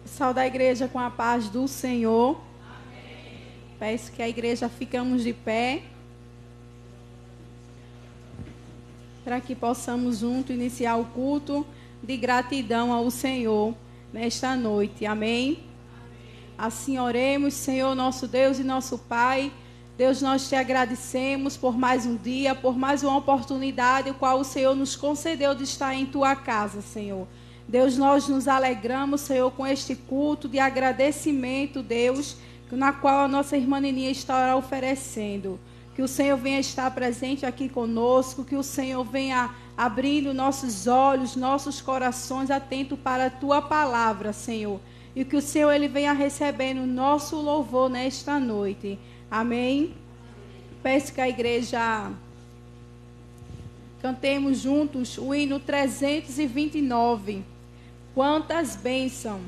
Saúde a igreja com a paz do Senhor. Amém. Peço que a igreja ficamos de pé, para que possamos juntos iniciar o culto de gratidão ao Senhor nesta noite. Amém? Assim oremos. Senhor, nosso Deus e nosso Pai. Deus, nós te agradecemos por mais um dia, por mais uma oportunidade, o qual o Senhor nos concedeu de estar em tua casa, Senhor. Deus, nós nos alegramos, Senhor, com este culto de agradecimento, Deus, na qual a nossa irmã Nininha estará oferecendo. Que o Senhor venha estar presente aqui conosco, que o Senhor venha abrindo nossos olhos, nossos corações, atento para a tua palavra, Senhor. E que o Senhor ele venha recebendo nosso louvor nesta noite. Amém? Peço que a igreja cantemos juntos o hino 329. Quantas bênçãos.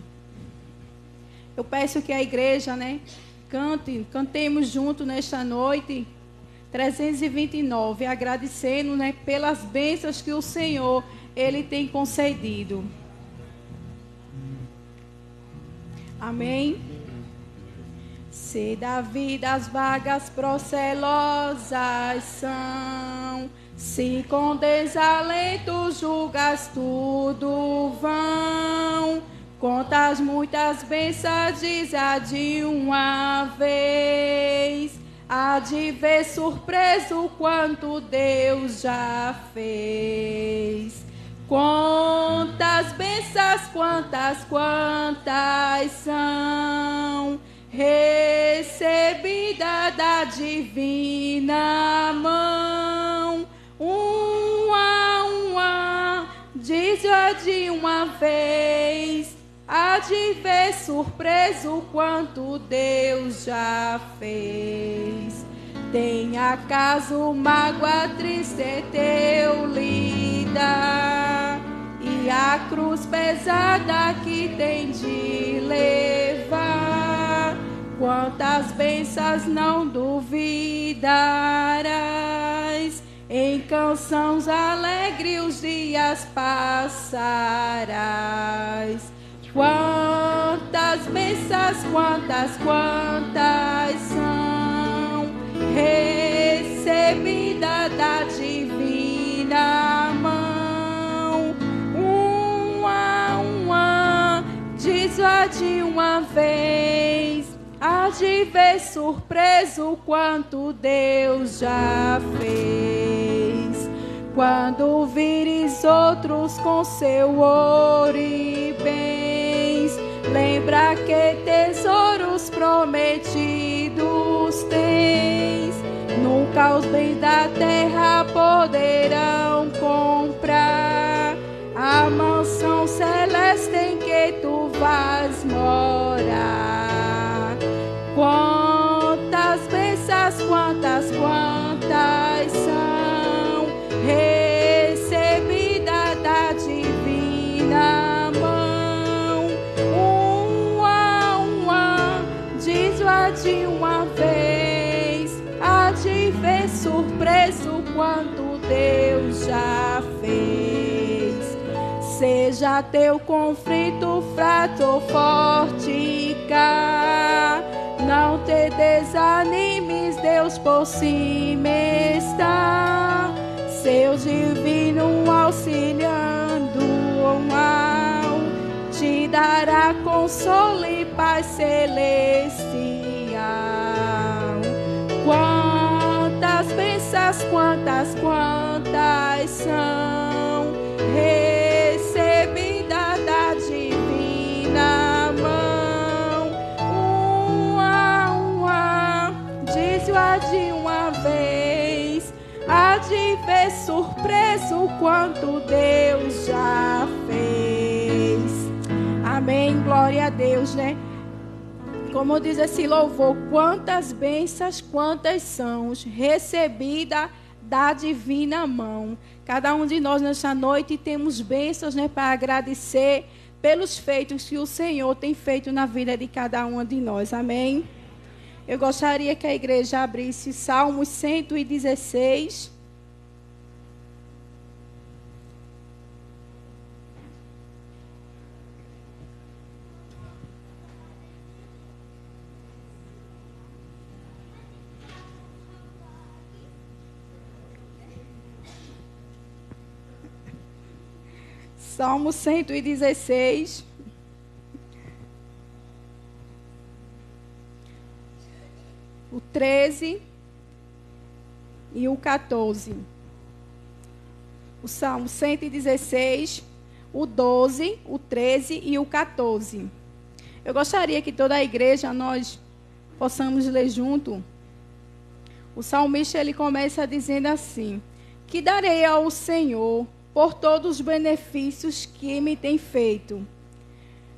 Eu peço que a igreja, cantemos junto nesta noite 329, agradecendo, pelas bênçãos que o Senhor ele tem concedido. Amém? Se da vida as vagas procelosas são, se com desalento julgas tudo vão, contas muitas bênçãos diz a de uma vez, há de ver surpreso quanto Deus já fez. Quantas bênçãos, quantas são recebida da divina mão, uma, diz de uma vez, há de ver surpreso quanto Deus já fez. Tem acaso mágoa triste teu lida, e a cruz pesada que tem de levar, quantas bênçãos não duvidarás, em canções alegres os dias passarás. Quantas bênçãos, quantas são recebida da divina mão, uma, diz de uma vez, há de ver surpreso quanto Deus já fez. Quando vires outros com seu ouro e bens, lembra que tesouros prometidos tens. Nunca os bens da terra poderão comprar a mansão celeste em que tu vais morar. Quantas bênçãos, quantas são recebida da divina mão, uma, diz de uma vez, há de ver surpreso quanto Deus já fez. Seja teu conflito fraco ou forte cá, não te desanimes, Deus por cima está, seu divino auxiliando o mal, te dará consolo e paz celestial. Quantas bênçãos, quantas são recebida da divina mão, uma, diz de uma vez, há de ver surpreso quanto Deus já fez. Amém, glória a Deus, Como diz esse louvor, quantas bênçãos, quantas são recebida da divina mão. Cada um de nós nesta noite temos bênçãos, para agradecer pelos feitos que o Senhor tem feito na vida de cada uma de nós. Amém? Eu gostaria que a igreja abrisse Salmos 116. Salmo 116. O 13 e o 14. O Salmo 116, o 12, o 13 e o 14. Eu gostaria que toda a igreja nós possamos ler junto. O salmista ele começa dizendo assim: que darei ao Senhor por todos os benefícios que me tem feito.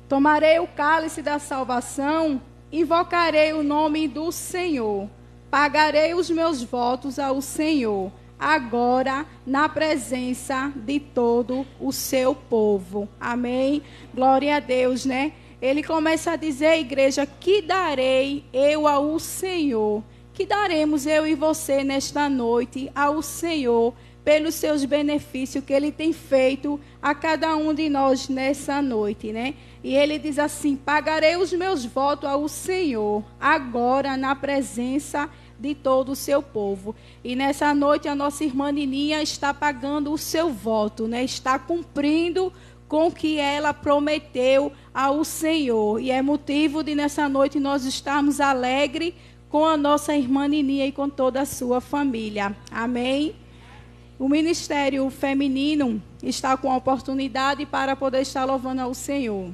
Tomarei o cálice da salvação, invocarei o nome do Senhor. Pagarei os meus votos ao Senhor, agora na presença de todo o seu povo. Amém? Glória a Deus, né? Ele começa a dizer, igreja, que darei eu ao Senhor. Que daremos eu e você nesta noite ao Senhor pelos seus benefícios que Ele tem feito a cada um de nós nessa noite, né? E Ele diz assim: pagarei os meus votos ao Senhor, agora na presença de todo o seu povo. E nessa noite a nossa irmã Nininha está pagando o seu voto, né? Está cumprindo com o que ela prometeu ao Senhor. E é motivo de nessa noite nós estarmos alegres com a nossa irmã Nininha e com toda a sua família. Amém? O Ministério Feminino está com a oportunidade para poder estar louvando ao Senhor.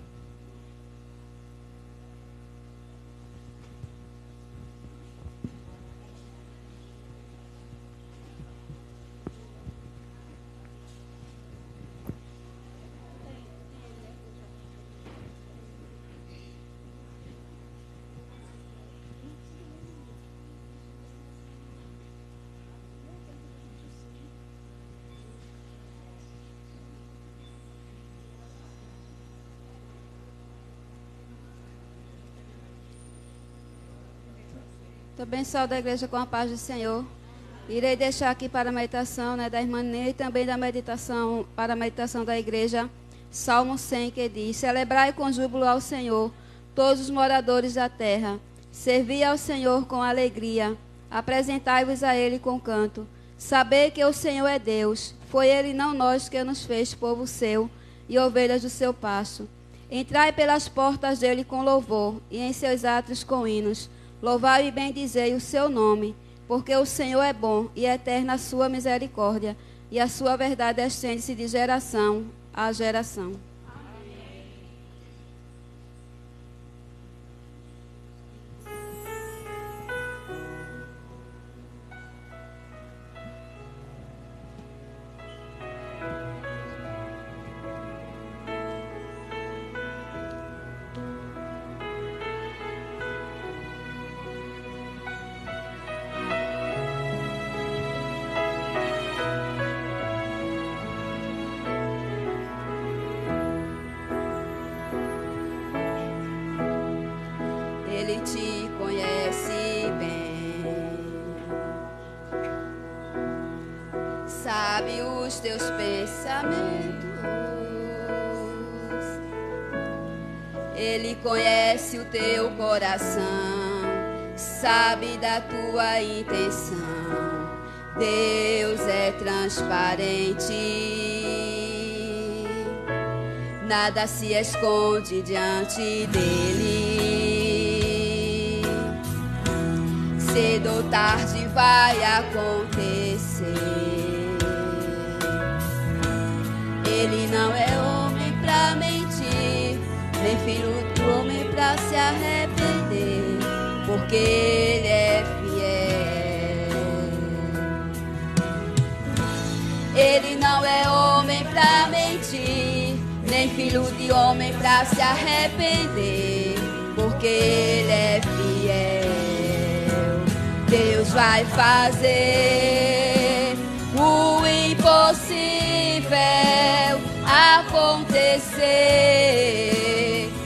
Estou abençoada da igreja com a paz do Senhor. Irei deixar aqui para a meditação, né, da irmã Ney, e também da meditação, para a meditação da igreja, Salmo 100, que diz: celebrai com júbilo ao Senhor, todos os moradores da terra. Servi ao Senhor com alegria. Apresentai-vos a Ele com canto. Sabei que o Senhor é Deus. Foi Ele, não nós, que nos fez povo seu e ovelhas do seu pasto. Entrai pelas portas dele com louvor e em seus átrios com hinos. Louvai e bendizei o seu nome, porque o Senhor é bom e eterna a sua misericórdia, e a sua verdade estende-se de geração a geração. Ele te conhece bem, sabe os teus pensamentos. Ele conhece o teu coração, sabe da tua intenção. Deus é transparente, nada se esconde diante dele. Cedo ou tarde vai acontecer. Ele não é homem pra mentir, nem filho do homem pra se arrepender, porque ele é fiel. Ele não é homem pra mentir, nem filho de homem pra se arrepender, porque ele é fiel. Deus vai fazer o impossível acontecer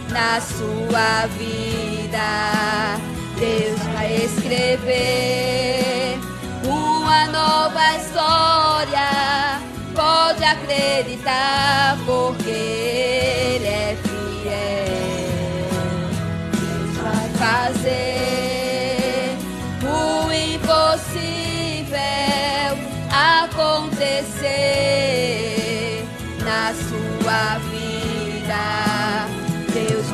na sua vida. Deus vai escrever uma nova história. Pode acreditar, porque Ele é fiel. Deus vai fazer impossível acontecer na sua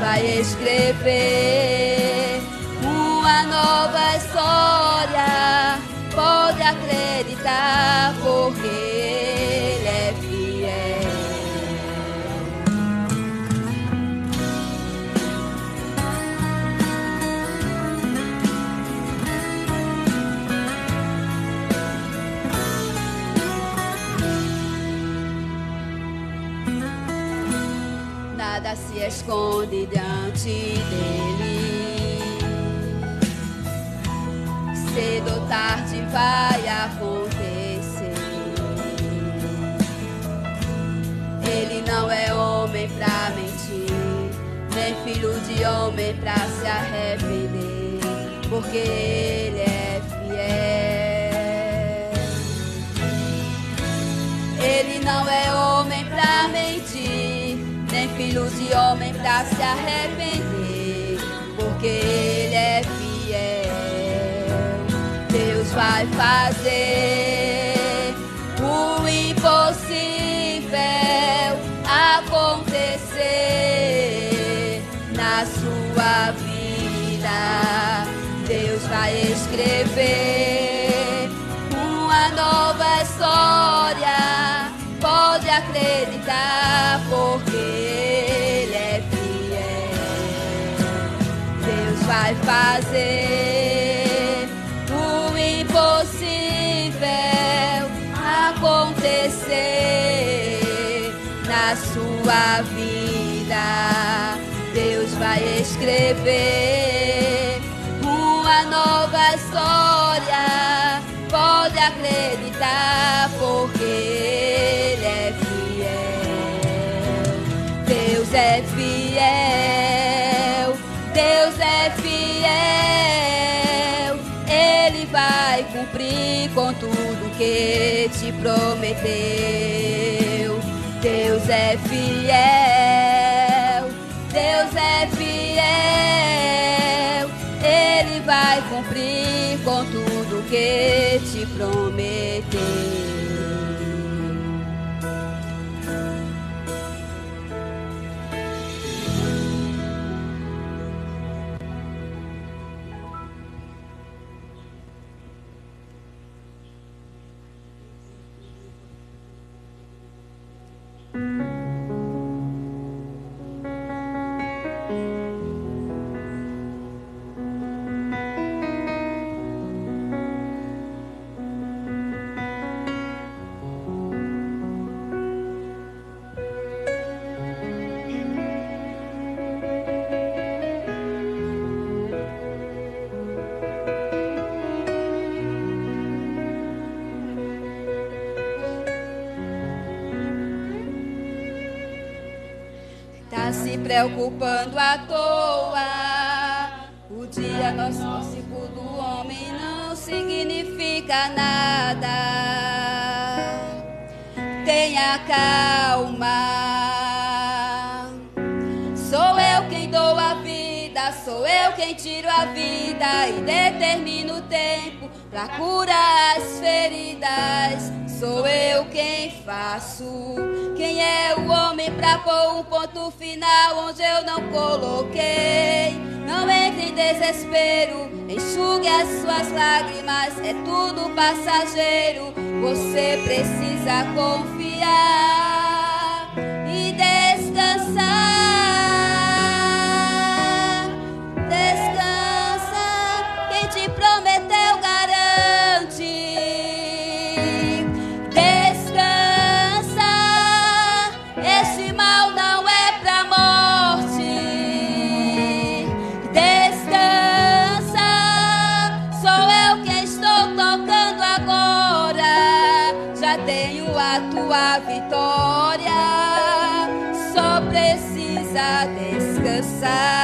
vai escrever uma nova história. Pode acreditar, porque Ele é fiel. Nada se esconde diante dele. Cedo ou tarde vai acontecer. Ele não é homem pra mentir, nem filho de homem pra se arrepender, porque Ele é fiel. Ele não é homem pra mentir, nem filho de homem pra se arrepender, porque Ele é fiel. Deus vai fazer o impossível acontecer na sua vida. Deus vai escrever uma nova história. Pode acreditar, porque Ele é fiel. Deus vai fazer o impossível acontecer na sua vida. Deus vai escrever uma nova história. Pode acreditar, porque Ele é fiel. Deus é fiel. Deus é fiel. Ele vai cumprir com tudo que te prometeu. Deus é fiel. Deus é fiel. Ele vai cumprir com tudo que te prometeu. Tá se preocupando à toa. O dia gnóstico do homem não significa nada. Tenha calma. Sou eu quem dou a vida, sou eu quem tiro a vida e determino o tempo pra curar as feridas. Sou eu quem faço. Quem é o homem pra pôr um ponto final onde eu não coloquei? Não entre em desespero, enxugue as suas lágrimas, é tudo passageiro. Você precisa confiar e descansar. Descansa, quem te prometeu garante. Esse mal não é pra morte. Descansa, sou eu quem estou tocando agora. Já tenho a tua vitória, só precisa descansar.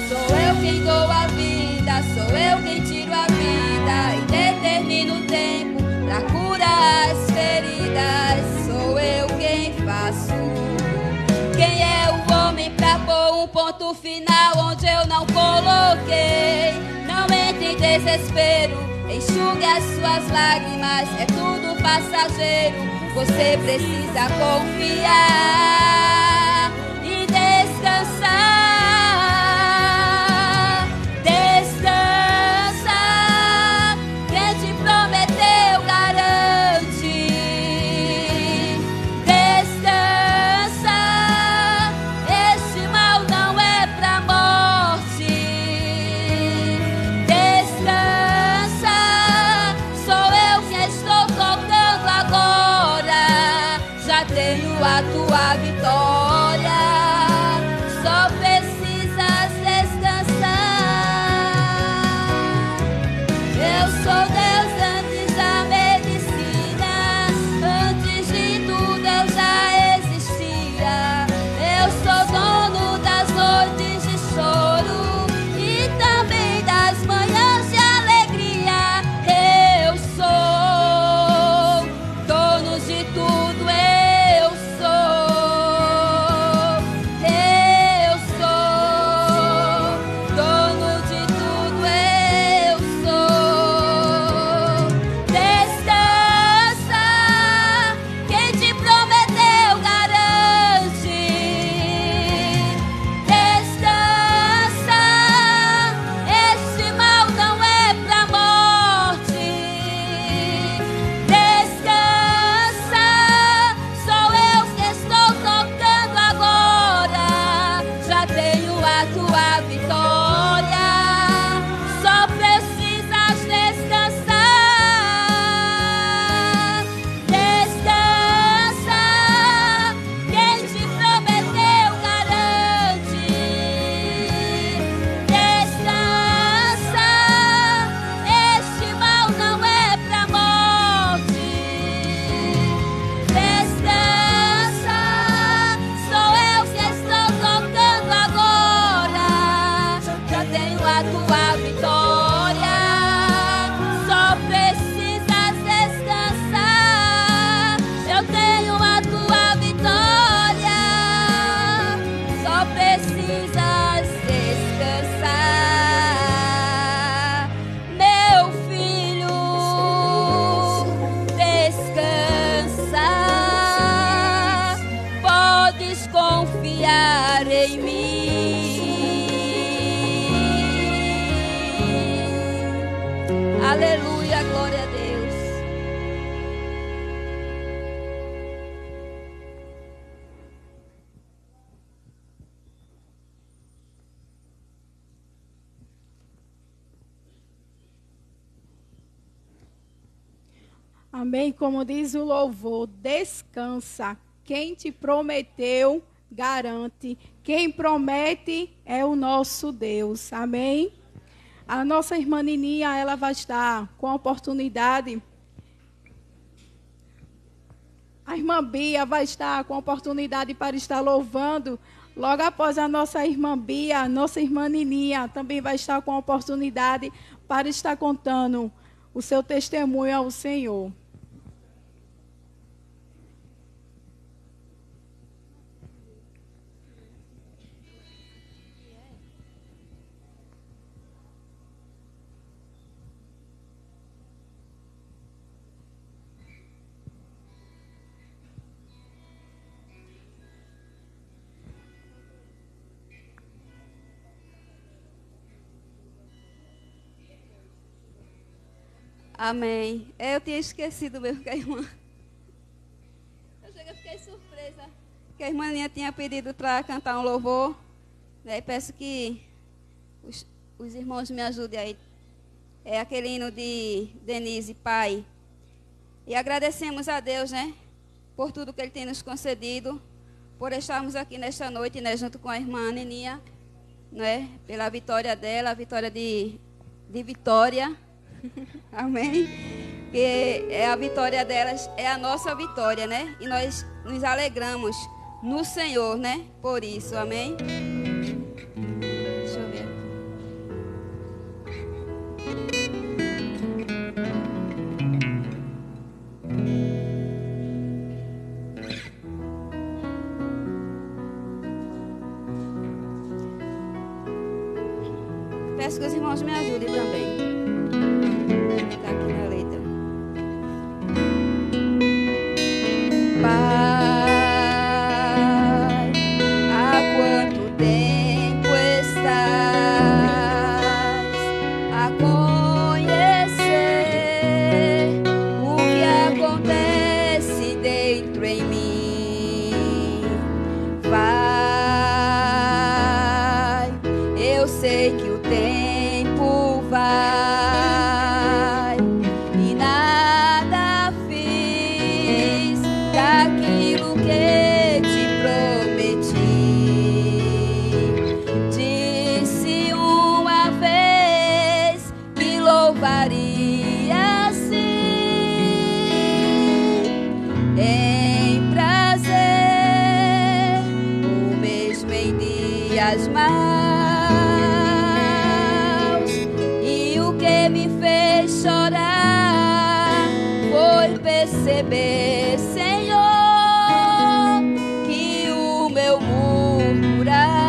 Sou eu quem dou a vida, sou eu quem tiro a vida e determino o tempo pra curar as feridas. Sou eu quem faço. Quem é o homem pra pôr um ponto final onde eu não coloquei? Não entre em desespero, Enxugue as suas lágrimas, é tudo passageiro. Você precisa confiar e descansar. Descansa, quem te prometeu garante. Descansa, este mal não é pra morte. Descansa, sou eu que estou tocando agora. Já tenho a tua vitória, só precisas descansar. Eu sou Deus antes da medicina, antes de tudo eu já existia. Eu sou dono das noites de choro e também das manhãs de alegria. Eu sou dono de tudo, eu sou. Eu sou dono de tudo, eu sou. Descansa, quem te prometeu garante. Descansa, este mal não é pra morte. Descansa, sou eu que estou tocando agora. Já tenho a tua vitória, só precisas descansar. Descansa, quem te prometeu garante. Descansa, este mal não é pra morte. Descansa, sou eu que estou tocando agora. Já tenho a tua vitória, só precisas descansar. Eu tenho a tua vitória, só precisas descansar. Meu filho, descansa. Podes confiar em mim. Aleluia, glória a Deus. Amém. Como diz o louvor, descansa. Quem te prometeu, garante. Quem promete é o nosso Deus. Amém. A nossa irmã Nininha, ela vai estar com a oportunidade. A irmã Bia vai estar com a oportunidade para estar louvando. Logo após a nossa irmã Bia, a nossa irmã Nininha também vai estar com a oportunidade para estar contando o seu testemunho ao Senhor. Amém. Eu tinha esquecido mesmo que a irmã... Eu fiquei surpresa que a irmã Ninha tinha pedido para cantar um louvor. E peço que os irmãos me ajudem aí. É aquele hino de Denise, Pai. E agradecemos a Deus, né? Por tudo que Ele tem nos concedido. Por estarmos aqui nesta noite, né? Junto com a irmã Nininha. Né? Pela vitória dela, a vitória de Vitória. Amém? Que a vitória delas é a nossa vitória, né? E nós nos alegramos no Senhor, né? Por isso, amém? Deixa eu ver. Peço que os irmãos me ajudem também. em mim. Vai, eu sei que o tempo vai e nada fiz daquilo que te prometi. Disse uma vez que louvaria sim em prazer, ou mesmo em dias maus. E o que me fez chorar foi perceber, Senhor, que o meu murmurar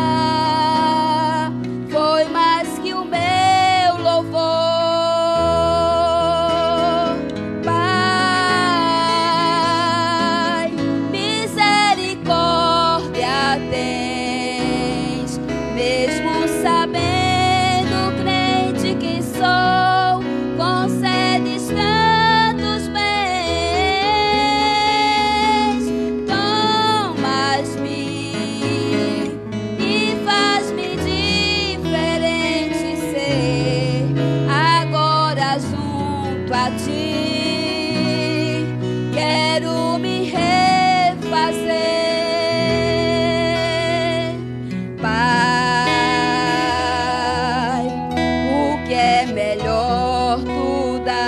foi mais que o meu louvor. Pai, misericórdia tens, mesmo sabendo, crente que sou, concedes tantos bens. Tomas-me e faz-me diferente ser agora junto a ti. Quero me refazer, Pai, o que é melhor tu dás,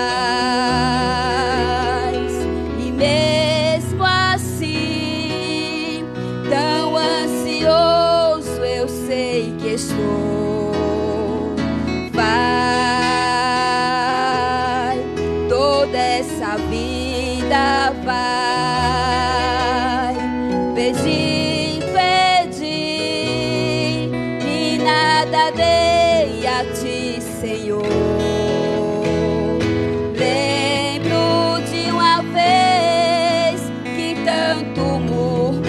e mesmo assim, tão ansioso eu sei que estou. Vai, toda essa vida vai pedir, pedir, e nada dei a ti, Senhor. Lembro de uma vez que tanto murmurei,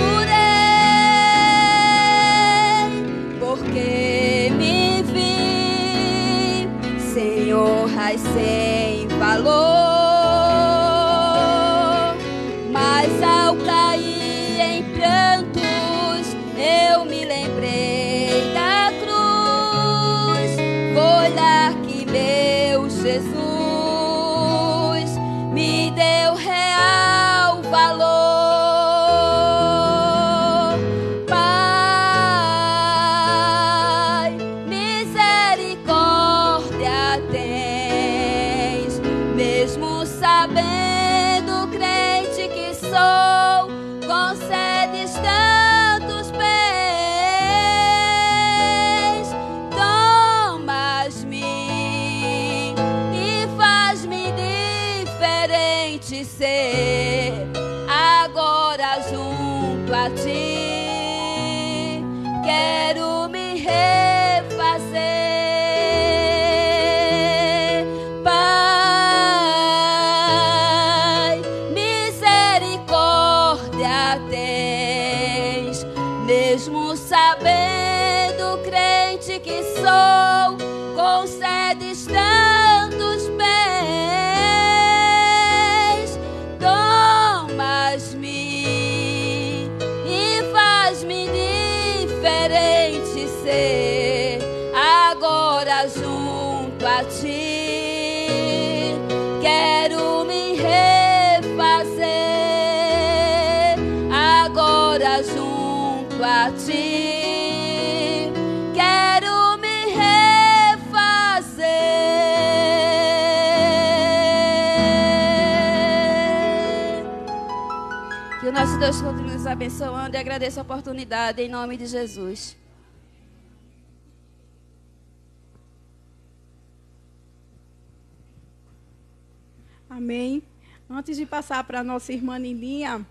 porque me vi sem honra e sem valor. Mas ao cair em prantos, eu me lembrei da cruz. Foi lá que meu Jesus me deu real valor. Pai, misericórdia tens, mesmo sabendo, crente que sou, concedes tantos bens. Tomas-me e faz-me diferente ser agora junto a ti. Quero me refazer, Pai, misericórdia tens, mesmo sabendo, crente que sou, concedes tantos bens. Tomas-me e faz-me diferente ser agora junto a ti. Quero me refazer agora junto a ti. Quero me refazer. Que o nosso Deus continue nos abençoando, e agradeço a oportunidade em nome de Jesus. Amém. Antes de passar para a nossa irmã Nininha,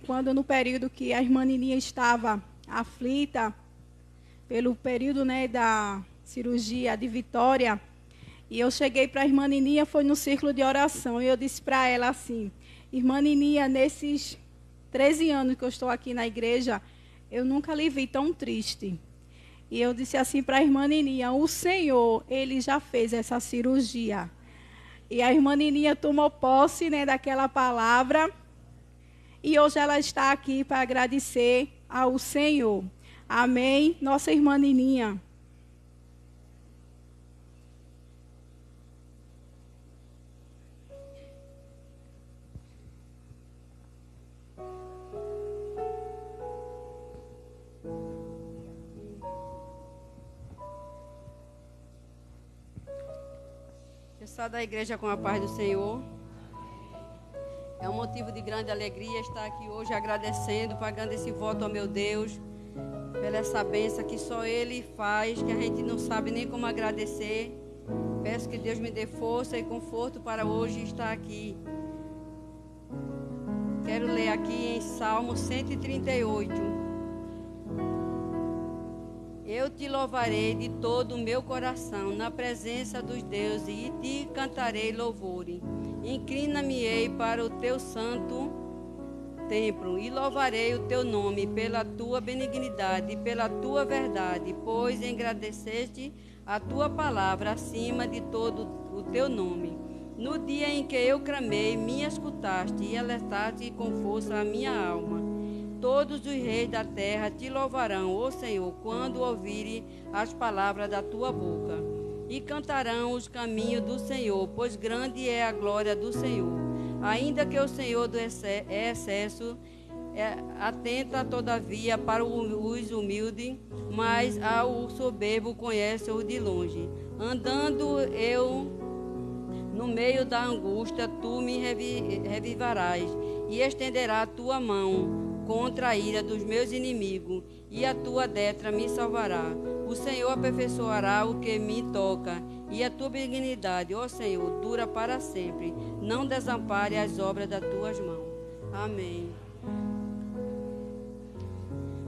quando no período que a irmã Nininha estava aflita, pelo período, né, da cirurgia de Vitória, e eu cheguei para a irmã Nininha, foi no círculo de oração, e eu disse para ela assim: irmã Nininha, nesses 13 anos que eu estou aqui na igreja, eu nunca lhe vi tão triste. E eu disse assim para a irmã Nininha: o Senhor, Ele já fez essa cirurgia. E a irmã Nininha tomou posse, né, daquela palavra. e hoje ela está aqui para agradecer ao Senhor. Amém? Nossa irmã Nininha. Pessoal da igreja, com a paz do Senhor. É um motivo de grande alegria estar aqui hoje agradecendo, pagando esse voto ao meu Deus, pela essa bênção que só Ele faz, que a gente não sabe nem como agradecer. Peço que Deus me dê força e conforto para hoje estar aqui. Quero ler aqui em Salmo 138. Eu te louvarei de todo o meu coração na presença dos deuses e te cantarei louvores. Inclina-me-ei para o teu santo templo e louvarei o teu nome pela tua benignidade e pela tua verdade, pois engrandeceste a tua palavra acima de todo o teu nome. No dia em que eu clamei, me escutaste e alertaste com força a minha alma. Todos os reis da terra te louvarão, ó Senhor, quando ouvirem as palavras da tua boca. E cantarão os caminhos do Senhor, pois grande é a glória do Senhor. Ainda que o Senhor do excesso atenta todavia para os humildes, mas ao soberbo conhece-o de longe. Andando eu no meio da angústia, tu me revivarás e estenderás a tua mão contra a ira dos meus inimigos, e a tua destra me salvará. O Senhor aperfeiçoará o que me toca, e a tua benignidade, ó Senhor, dura para sempre. Não desampare as obras das tuas mãos. Amém.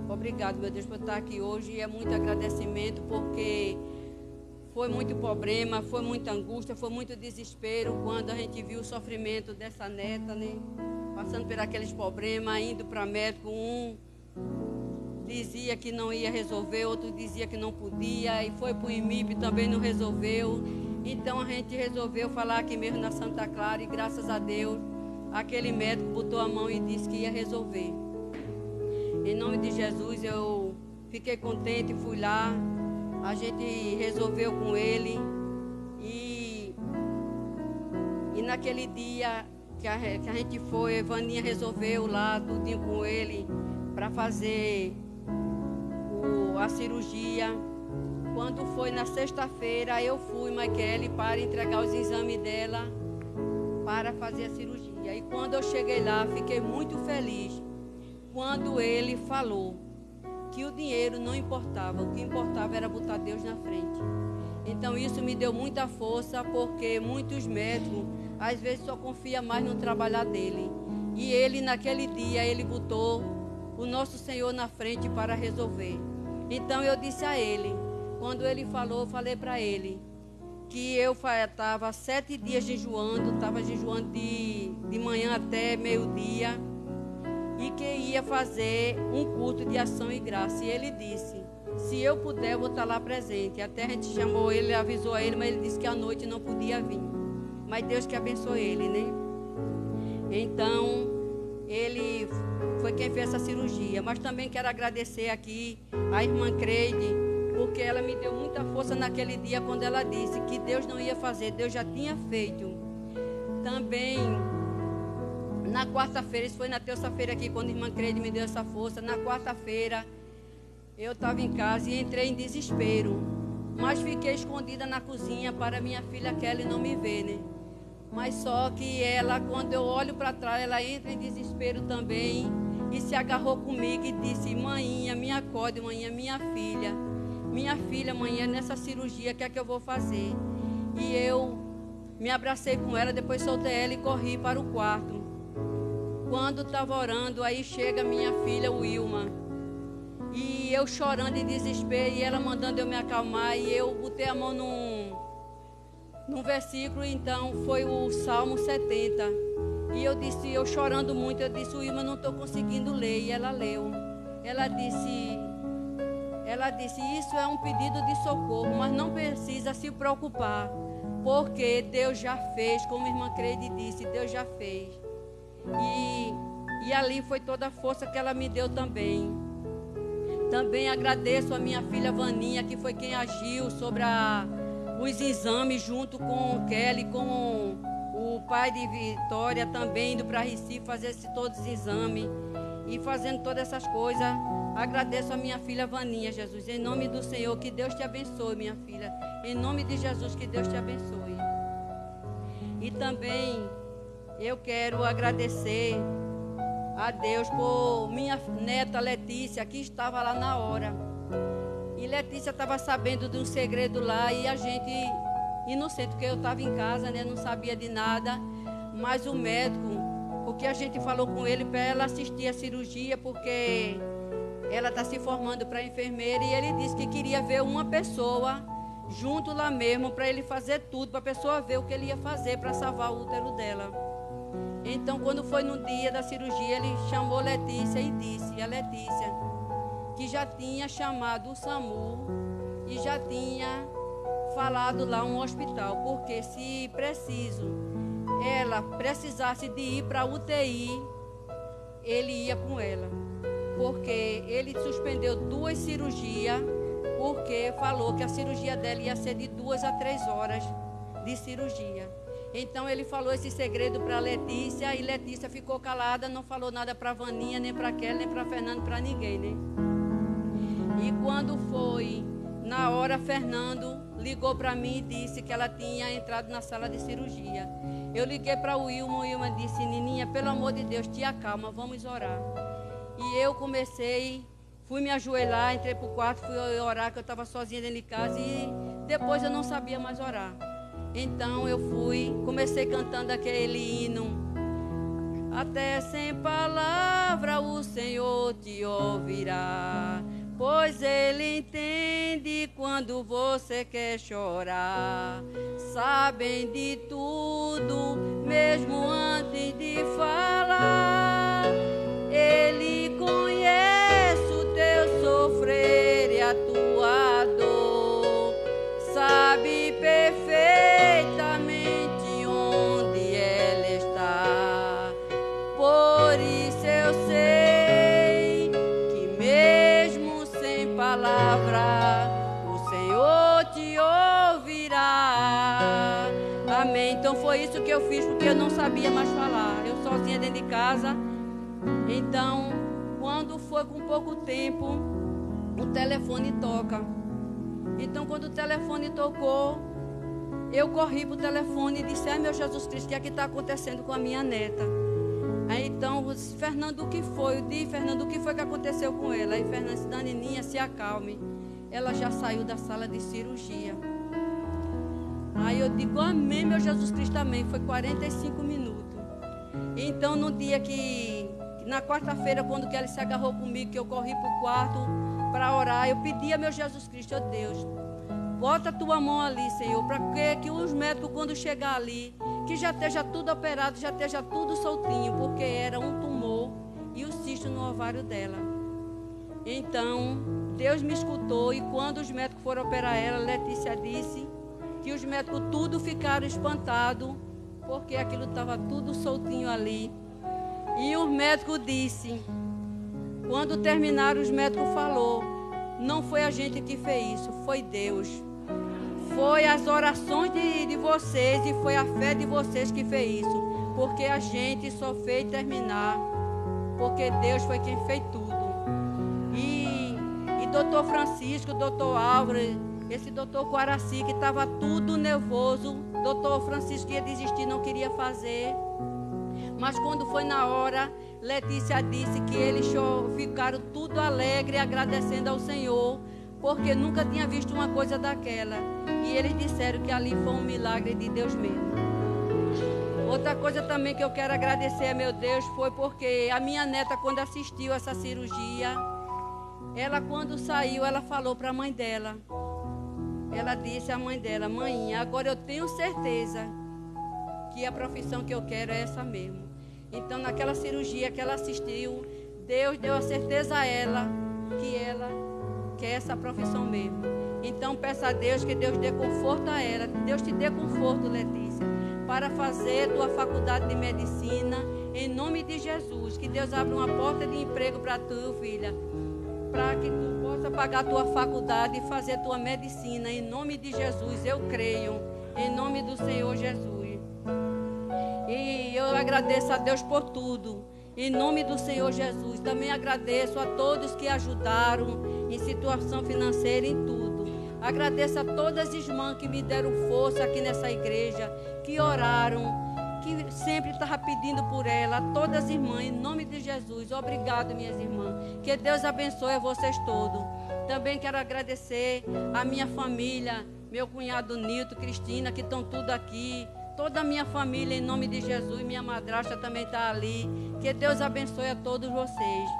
Obrigado, meu Deus, por estar aqui hoje. E é muito agradecimento, porque foi muito problema, foi muita angústia, foi muito desespero quando a gente viu o sofrimento dessa neta, né? Passando por aqueles problemas, indo para médico, um dizia que não ia resolver, outro dizia que não podia, e foi para o IMIP, também não resolveu. Então a gente resolveu falar aqui mesmo na Santa Clara, e graças a Deus, aquele médico botou a mão e disse que ia resolver. Em nome de Jesus, eu fiquei contente, fui lá, a gente resolveu com ele, e naquele dia que a gente foi, a Vaninha resolveu lá tudinho com ele para fazer a cirurgia. Quando foi na sexta-feira, eu fui, Michaele, para entregar os exames dela para fazer a cirurgia. E quando eu cheguei lá, fiquei muito feliz quando ele falou que o dinheiro não importava, o que importava era botar Deus na frente. Então isso me deu muita força, porque muitos médicos às vezes só confia mais no trabalhar dele. E ele, naquele dia, ele botou o nosso Senhor na frente para resolver. Então eu disse a ele, quando ele falou, eu falei para ele que eu estava 7 dias jejuando, estava jejuando de manhã até meio-dia, e que ia fazer um culto de ação e graça. E ele disse, se eu puder, eu vou estar lá presente. Até a gente chamou ele, avisou a ele, mas ele disse que à noite não podia vir. Mas Deus que abençoe ele, né? Então, ele foi quem fez essa cirurgia. Mas também quero agradecer aqui a irmã Creide, porque ela me deu muita força naquele dia quando ela disse que Deus não ia fazer, Deus já tinha feito. Também, na quarta-feira, isso foi na terça-feira aqui, quando a irmã Creide me deu essa força. Na quarta-feira, eu estava em casa e entrei em desespero. Mas fiquei escondida na cozinha para minha filha Kelly não me ver, né? Mas só que ela, quando eu olho para trás, ela entra em desespero também e se agarrou comigo e disse, maninha, me acorde, maninha, minha filha, maninha, nessa cirurgia, o que é que eu vou fazer? E eu me abracei com ela, depois soltei ela e corri para o quarto. Quando estava orando, aí chega minha filha Wilma, e eu chorando em desespero, e ela mandando eu me acalmar, e eu botei a mão num versículo, então foi o Salmo 70. E eu disse, eu chorando muito, eu disse, Wilma, não estou conseguindo ler. E ela leu. Ela disse, isso é um pedido de socorro, mas não precisa se preocupar, porque Deus já fez, como a irmã Creide disse, Deus já fez. E E ali foi toda a força que ela me deu também. Também agradeço a minha filha Vaninha, que foi quem agiu sobre os exames, junto com o Kelly, com o pai de Vitória, também indo para Recife fazer todos os exames e fazendo todas essas coisas. Agradeço a minha filha Vaninha, Jesus, em nome do Senhor, que Deus te abençoe, minha filha. Em nome de Jesus, que Deus te abençoe. E também eu quero agradecer a Deus por minha neta Letícia, que estava lá na hora. E Letícia estava sabendo de um segredo lá, e a gente, inocente, porque eu estava em casa, né, não sabia de nada. Mas o médico, porque a gente falou com ele para ela assistir a cirurgia, porque ela está se formando para enfermeira, e ele disse que queria ver uma pessoa junto lá mesmo, para ele fazer tudo, para a pessoa ver o que ele ia fazer para salvar o útero dela. Então, quando foi no dia da cirurgia, ele chamou Letícia e disse a Letícia que já tinha chamado o SAMU e já tinha falado lá um hospital, porque se ela precisasse de ir para a UTI, ele ia com ela, porque ele suspendeu 2 cirurgias, porque falou que a cirurgia dela ia ser de 2 a 3 horas de cirurgia. Então ele falou esse segredo para Letícia, e Letícia ficou calada, não falou nada para Vaninha, nem para Kelly, nem para Fernando, para ninguém, né? E quando foi na hora, Fernando ligou para mim e disse que ela tinha entrado na sala de cirurgia. Eu liguei para o Wilma disse: Nininha, pelo amor de Deus, te acalma, vamos orar. E eu fui me ajoelhar, entrei para o quarto, fui orar, que eu estava sozinha dentro de casa, e depois eu não sabia mais orar. Então eu comecei cantando aquele hino: até sem palavra o Senhor te ouvirá, pois Ele entende quando você quer chorar. Sabem de tudo, mesmo antes de falar. Ele conhece o teu sofrer e a tua dor. Sabe perfeitamente onde ela está. Por isso eu sei que mesmo sem palavra o Senhor te ouvirá. Amém. Então foi isso que eu fiz, porque eu não sabia mais falar. Eu sozinha dentro de casa. Então, quando foi com pouco tempo, o telefone toca. Então, quando o telefone tocou, eu corri para o telefone e disse: ai, meu Jesus Cristo, o que é que está acontecendo com a minha neta? Aí então, Fernando, o que foi? Eu disse: Fernando, o que foi que aconteceu com ela? Aí Fernando disse: Danininha, se acalme, ela já saiu da sala de cirurgia. Aí eu digo: amém, meu Jesus Cristo, amém. Foi 45 minutos. Então, no dia na quarta-feira, quando que ela se agarrou comigo, que eu corri para o quarto para orar, eu pedi a meu Jesus Cristo: ó Deus, bota a tua mão ali, Senhor, para que os médicos, quando chegar ali, que já esteja tudo operado, já esteja tudo soltinho, porque era um tumor e o cisto no ovário dela. Então, Deus me escutou, e quando os médicos foram operar ela, Letícia disse que os médicos tudo ficaram espantados, porque aquilo estava tudo soltinho ali. E o médico disse, quando terminaram, os médicos falou: não foi a gente que fez isso, foi Deus. Foi as orações de vocês e foi a fé de vocês que fez isso. Porque a gente só fez terminar, porque Deus foi quem fez tudo. E doutor Francisco, doutor Álvaro, esse doutor Guaraci, que estava tudo nervoso, doutor Francisco ia desistir, não queria fazer. Mas quando foi na hora, Letícia disse que eles ficaram tudo alegre, agradecendo ao Senhor, porque nunca tinha visto uma coisa daquela. E eles disseram que ali foi um milagre de Deus mesmo. Outra coisa também que eu quero agradecer a meu Deus foi porque a minha neta, quando assistiu essa cirurgia, ela, quando saiu, ela falou para a mãe dela. Ela disse à mãe dela: mãe, agora eu tenho certeza que a profissão que eu quero é essa mesmo. Então, naquela cirurgia que ela assistiu, Deus deu a certeza a ela que ela quer essa profissão mesmo. Então, peça a Deus que Deus dê conforto a ela. Deus te dê conforto, Letícia, para fazer tua faculdade de medicina Em nome de Jesus, que Deus abra uma porta de emprego para tu, filha, para que tu possa pagar tua faculdade e fazer tua medicina. Em nome de Jesus, eu creio. Em nome do Senhor Jesus. E eu agradeço a Deus por tudo. Em nome do Senhor Jesus. Também agradeço a todos que ajudaram em situação financeira, em tudo. Agradeço a todas as irmãs que me deram força aqui nessa igreja, que oraram, que sempre estava pedindo por ela. A todas as irmãs, em nome de Jesus. Obrigado, minhas irmãs. Que Deus abençoe vocês todos. Também quero agradecer a minha família, meu cunhado Nilton, Cristina, que estão tudo aqui. Toda a minha família, em nome de Jesus. Minha madrasta também está ali. Que Deus abençoe a todos vocês.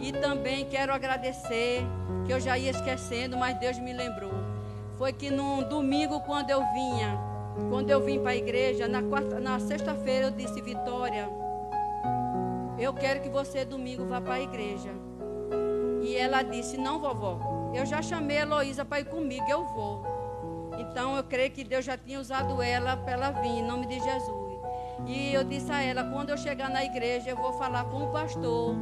E também quero agradecer, que eu já ia esquecendo, mas Deus me lembrou. Foi que no domingo, quando eu vim para a igreja, na sexta-feira eu disse: Vitória, eu quero que você domingo vá para a igreja. E ela disse: não, vovó, eu já chamei a Heloísa para ir comigo, eu vou. Então eu creio que Deus já tinha usado ela para ela vir, em nome de Jesus. E eu disse a ela: quando eu chegar na igreja, eu vou falar com o pastor,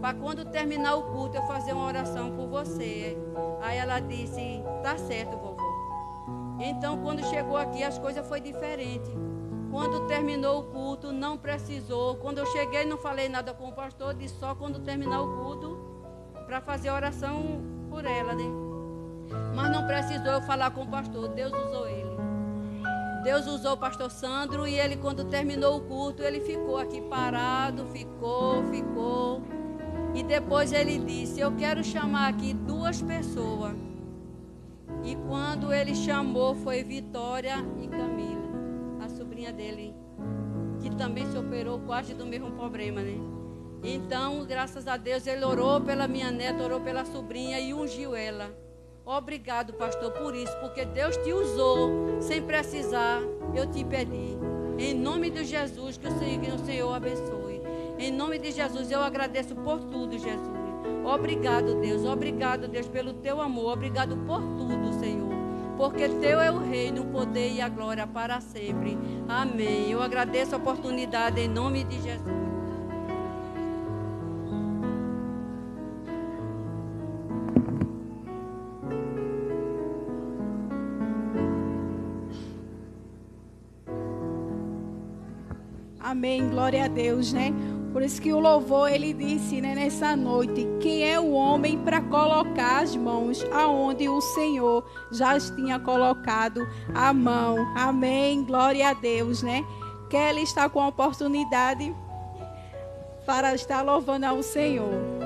para quando terminar o culto eu fazer uma oração por você. Aí ela disse: tá certo, vovó. Então quando chegou aqui as coisas foi diferente. Quando terminou o culto não precisou. Quando eu cheguei não falei nada com o pastor, disse só quando terminar o culto para fazer a oração por ela, né? Mas não precisou eu falar com o pastor, Deus usou ele. Deus usou o pastor Sandro e ele, quando terminou o culto, ele ficou aqui parado, ficou. E depois ele disse: eu quero chamar aqui 2 pessoas. E quando ele chamou foi Vitória e Camila, a sobrinha dele, que também se operou quase do mesmo problema, né? Então, graças a Deus, ele orou pela minha neta, orou pela sobrinha e ungiu ela. Obrigado, pastor, por isso, porque Deus te usou sem precisar, eu te pedi. Em nome de Jesus, que o Senhor abençoe. Em nome de Jesus, eu agradeço por tudo, Jesus. Obrigado, Deus, pelo teu amor. Obrigado por tudo, Senhor. Porque teu é o reino, o poder e a glória para sempre. Amém. Eu agradeço a oportunidade em nome de Jesus. Amém, glória a Deus, né? Por isso que o louvor, ele disse, né, nessa noite: quem é o homem para colocar as mãos aonde o Senhor já tinha colocado a mão. Amém, glória a Deus, né? Kelly está com a oportunidade para estar louvando ao Senhor.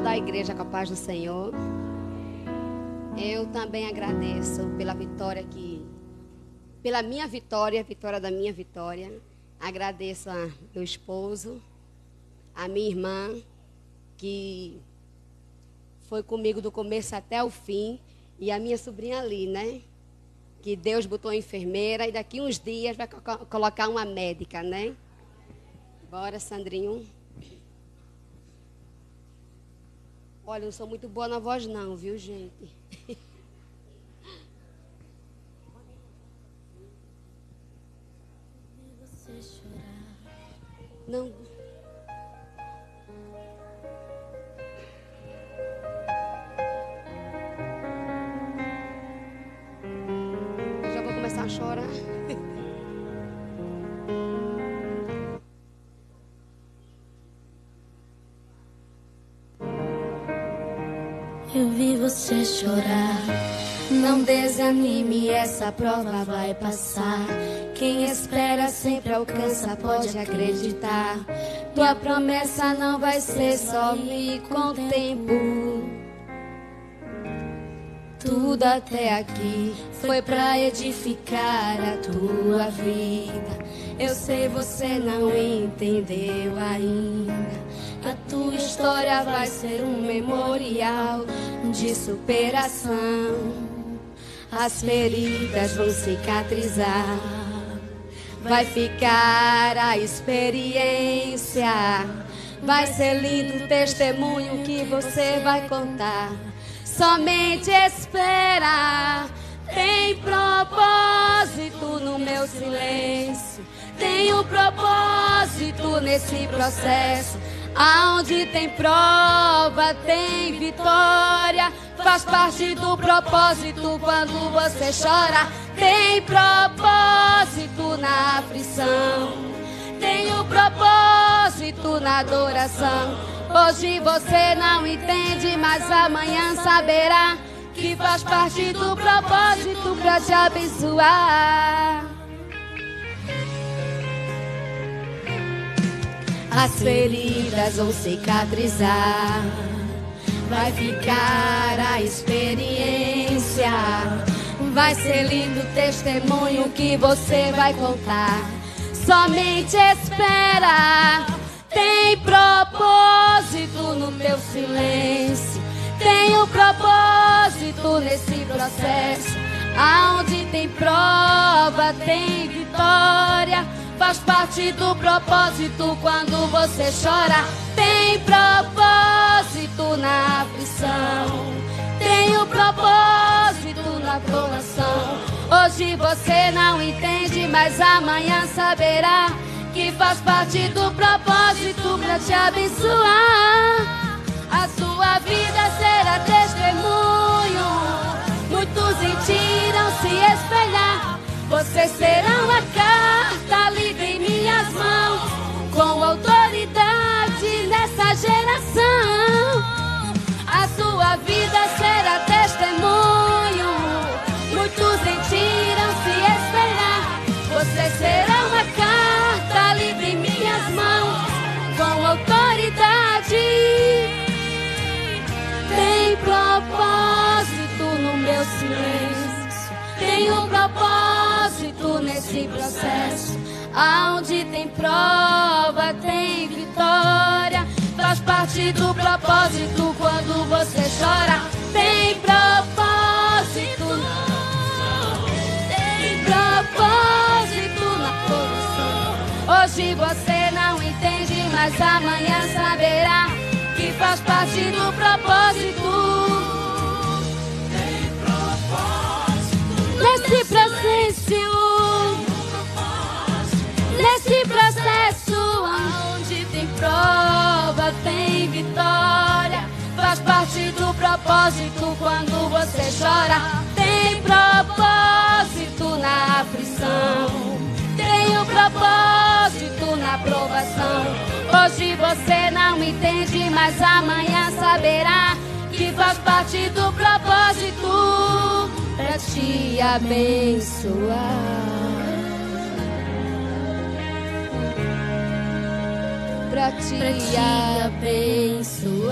Da igreja com a paz do Senhor. Eu também agradeço pela vitória pela minha vitória, vitória da minha vitória. Agradeço a meu esposo, a minha irmã, que foi comigo do começo até o fim, e a minha sobrinha ali, né? Que Deus botou enfermeira e daqui uns dias vai colocar uma médica, né? Bora, Sandrinho. Olha, eu não sou muito boa na voz não, viu, gente? Não. Eu já vou começar a chorar. Eu vi você chorar. Não desanime, essa prova vai passar. Quem espera sempre alcança, pode acreditar. Tua promessa não vai ser só com o tempo. Tudo até aqui foi pra edificar a tua vida. Eu sei você não entendeu ainda. A tua história vai ser um memorial de superação. As feridas vão cicatrizar, vai ficar a experiência. Vai ser lindo o testemunho que você vai contar. Somente espera. Tem propósito no meu silêncio. Tem um propósito nesse processo. Aonde tem prova, tem vitória. Faz parte do propósito quando você chora. Tem propósito na aflição. Tem um propósito na adoração. Hoje você não entende, mas amanhã saberá que faz parte do propósito pra te abençoar. As feridas vão cicatrizar, vai ficar a experiência. Vai ser lindo o testemunho que você vai contar. Somente espera. Tem propósito no teu silêncio. Tem um propósito nesse processo. Aonde tem prova, tem vitória. Faz parte do propósito quando você chora. Tem propósito na aflição. Tem um propósito na provação. Hoje você não entende, mas amanhã saberá que faz parte do propósito pra te abençoar. A sua vida será testemunho. Muitos em ti irão se espelhar. Você será uma carta livre em minhas mãos, com autoridade nessa geração. A sua vida será testemunho. Muitos em ti irão se espelhar. Você será uma carta livre em minhas mãos, com autoridade. Tem propósito no meu silêncio. Tem um propósito nesse processo. Aonde tem prova, tem vitória. Faz parte do propósito quando você chora. Tem propósito. Tem propósito na coração. Hoje você não entende, mas amanhã saberá que faz parte do propósito. Nesse processo, onde tem prova, tem vitória. Faz parte do propósito quando você chora. Tem propósito na aflição. Tem um propósito na provação. Hoje você não entende, mas amanhã saberá que faz parte do propósito pra te abençoar. Pra te abençoar.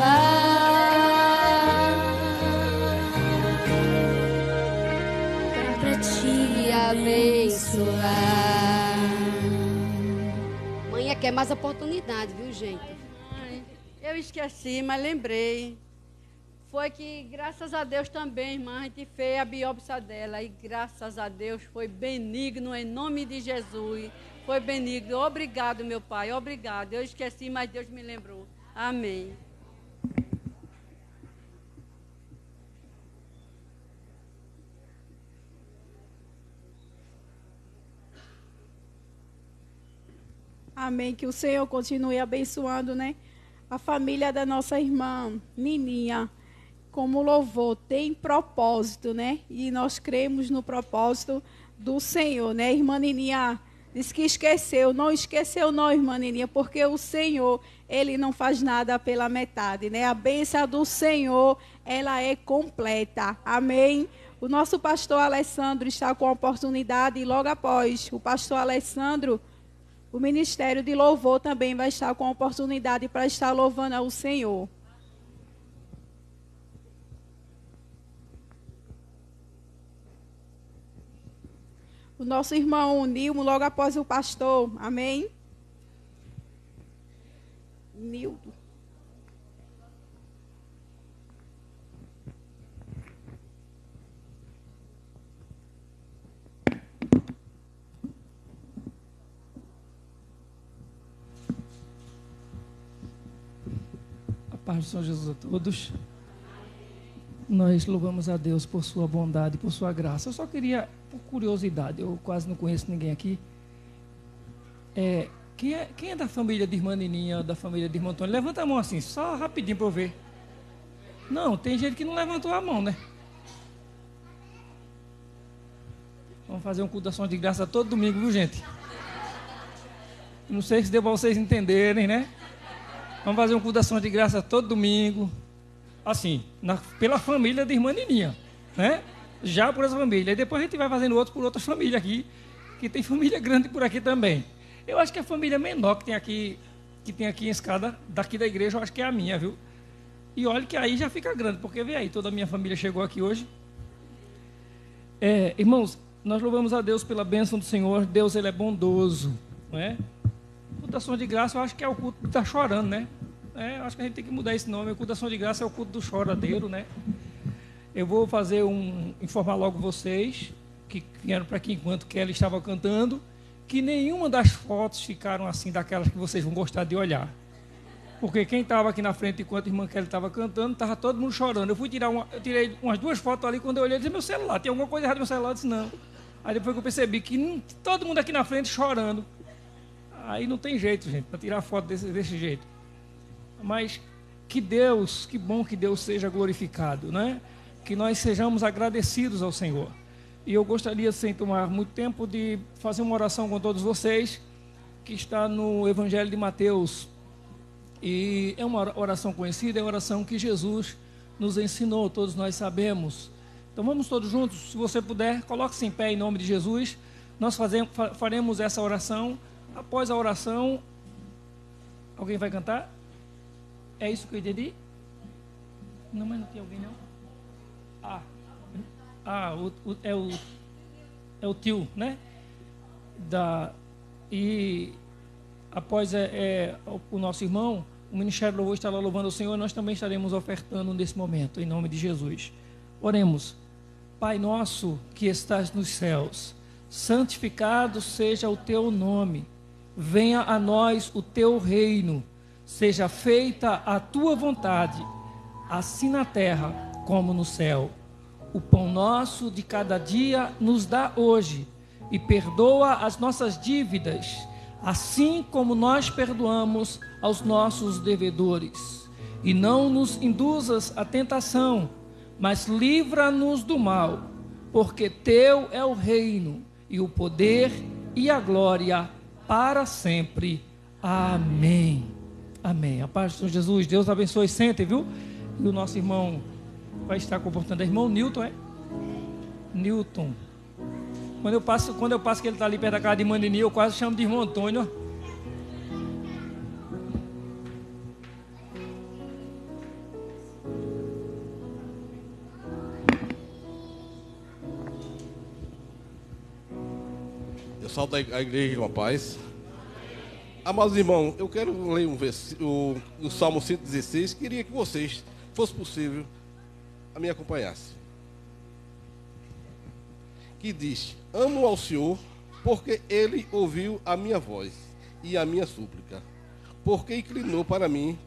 Pra te abençoar. Mãe, quer mais oportunidade, viu, gente? Eu esqueci, mas lembrei. Foi que, graças a Deus também, irmã, a gente fez a biópsia dela. E graças a Deus foi benigno, em nome de Jesus. Foi benigno. Obrigado, meu pai, obrigado. Eu esqueci, mas Deus me lembrou. Amém. Amém. Que o Senhor continue abençoando, né? A família da nossa irmã Nininha. Como louvor, tem propósito, né? E nós cremos no propósito do Senhor, né? Irmã Nininha disse que esqueceu. Não esqueceu não, irmã Nininha, porque o Senhor, Ele não faz nada pela metade, né? A bênção do Senhor, ela é completa. Amém? O nosso pastor Alessandro está com a oportunidade e logo após o pastor Alessandro, o Ministério de Louvor também vai estar com a oportunidade para estar louvando ao Senhor. O nosso irmão Nilmo, logo após o pastor. Amém? Nildo. paz do Senhor Jesus a todos. Nós louvamos a Deus por sua bondade, por sua graça. Eu só queria, por curiosidade, eu quase não conheço ninguém aqui. Quem é da família de irmã Nininha, da família de irmão Antônio? Levanta a mão assim, só rapidinho para eu ver. Não, tem gente que não levantou a mão, né? Vamos fazer um culto de ação de graça todo domingo, viu, gente? Não sei se deu para vocês entenderem, né? Vamos fazer um culto de ação de graça todo domingo. Assim, pela família de irmã Nininha, né? Já por essa família. E depois a gente vai fazendo outro por outras famílias aqui, que tem família grande por aqui também. Eu acho que a família menor que tem aqui em escada, daqui da igreja, eu acho que é a minha, viu? E olha que aí já fica grande, porque vê aí, toda a minha família chegou aqui hoje. Irmãos, nós louvamos a Deus pela bênção do Senhor. Deus, Ele é bondoso, não é? Culto da ação de graça, eu acho que é o culto que está chorando, né? Eu acho que a gente tem que mudar esse nome. O culto da ação de graça é o culto do choradeiro, né? Eu vou informar logo vocês, que vieram para aqui enquanto Kelly estava cantando, que nenhuma das fotos ficaram assim, daquelas que vocês vão gostar de olhar. Porque quem estava aqui na frente enquanto a irmã Kelly estava cantando, estava todo mundo chorando. Eu tirei umas 2 fotos ali, quando eu olhei, eu disse, meu celular, tem alguma coisa errada no meu celular? Eu disse, não. Aí depois que eu percebi que todo mundo aqui na frente chorando. Aí não tem jeito, gente, para tirar foto desse jeito. Mas que bom que Deus seja glorificado, né? Que nós sejamos agradecidos ao Senhor. E eu gostaria, sem tomar muito tempo, de fazer uma oração com todos vocês, que está no Evangelho de Mateus. E é uma oração conhecida, é a oração que Jesus nos ensinou, todos nós sabemos. Então vamos todos juntos, se você puder, coloque-se em pé em nome de Jesus. Nós faremos essa oração. Após a oração, alguém vai cantar? É isso que eu entendi? Não, mas não tem alguém não? É o tio, né? E após o nosso irmão, o Ministério do Louvor está lá louvando o Senhor, nós também estaremos ofertando nesse momento, em nome de Jesus. Oremos. Pai nosso que estás nos céus, santificado seja o teu nome. Venha a nós o teu reino. Seja feita a tua vontade, assim na terra como no céu. O pão nosso de cada dia nos dá hoje, e perdoa as nossas dívidas, assim como nós perdoamos aos nossos devedores. E não nos induzas à tentação, mas livra-nos do mal, porque teu é o reino, e o poder e a glória para sempre. Amém. Amém. A paz do Senhor Jesus, Deus abençoe sempre, viu? E o nosso irmão vai estar comportando, irmão Newton, Newton. Quando eu passo que ele está ali perto da casa de Mandini, eu quase chamo de irmão Antônio. Eu salto a igreja com a paz. Amados irmãos, eu quero ler o Salmo 116. Queria que vocês, se fosse possível, me acompanhassem. Que diz: amo ao Senhor, porque Ele ouviu a minha voz e a minha súplica, porque inclinou para mim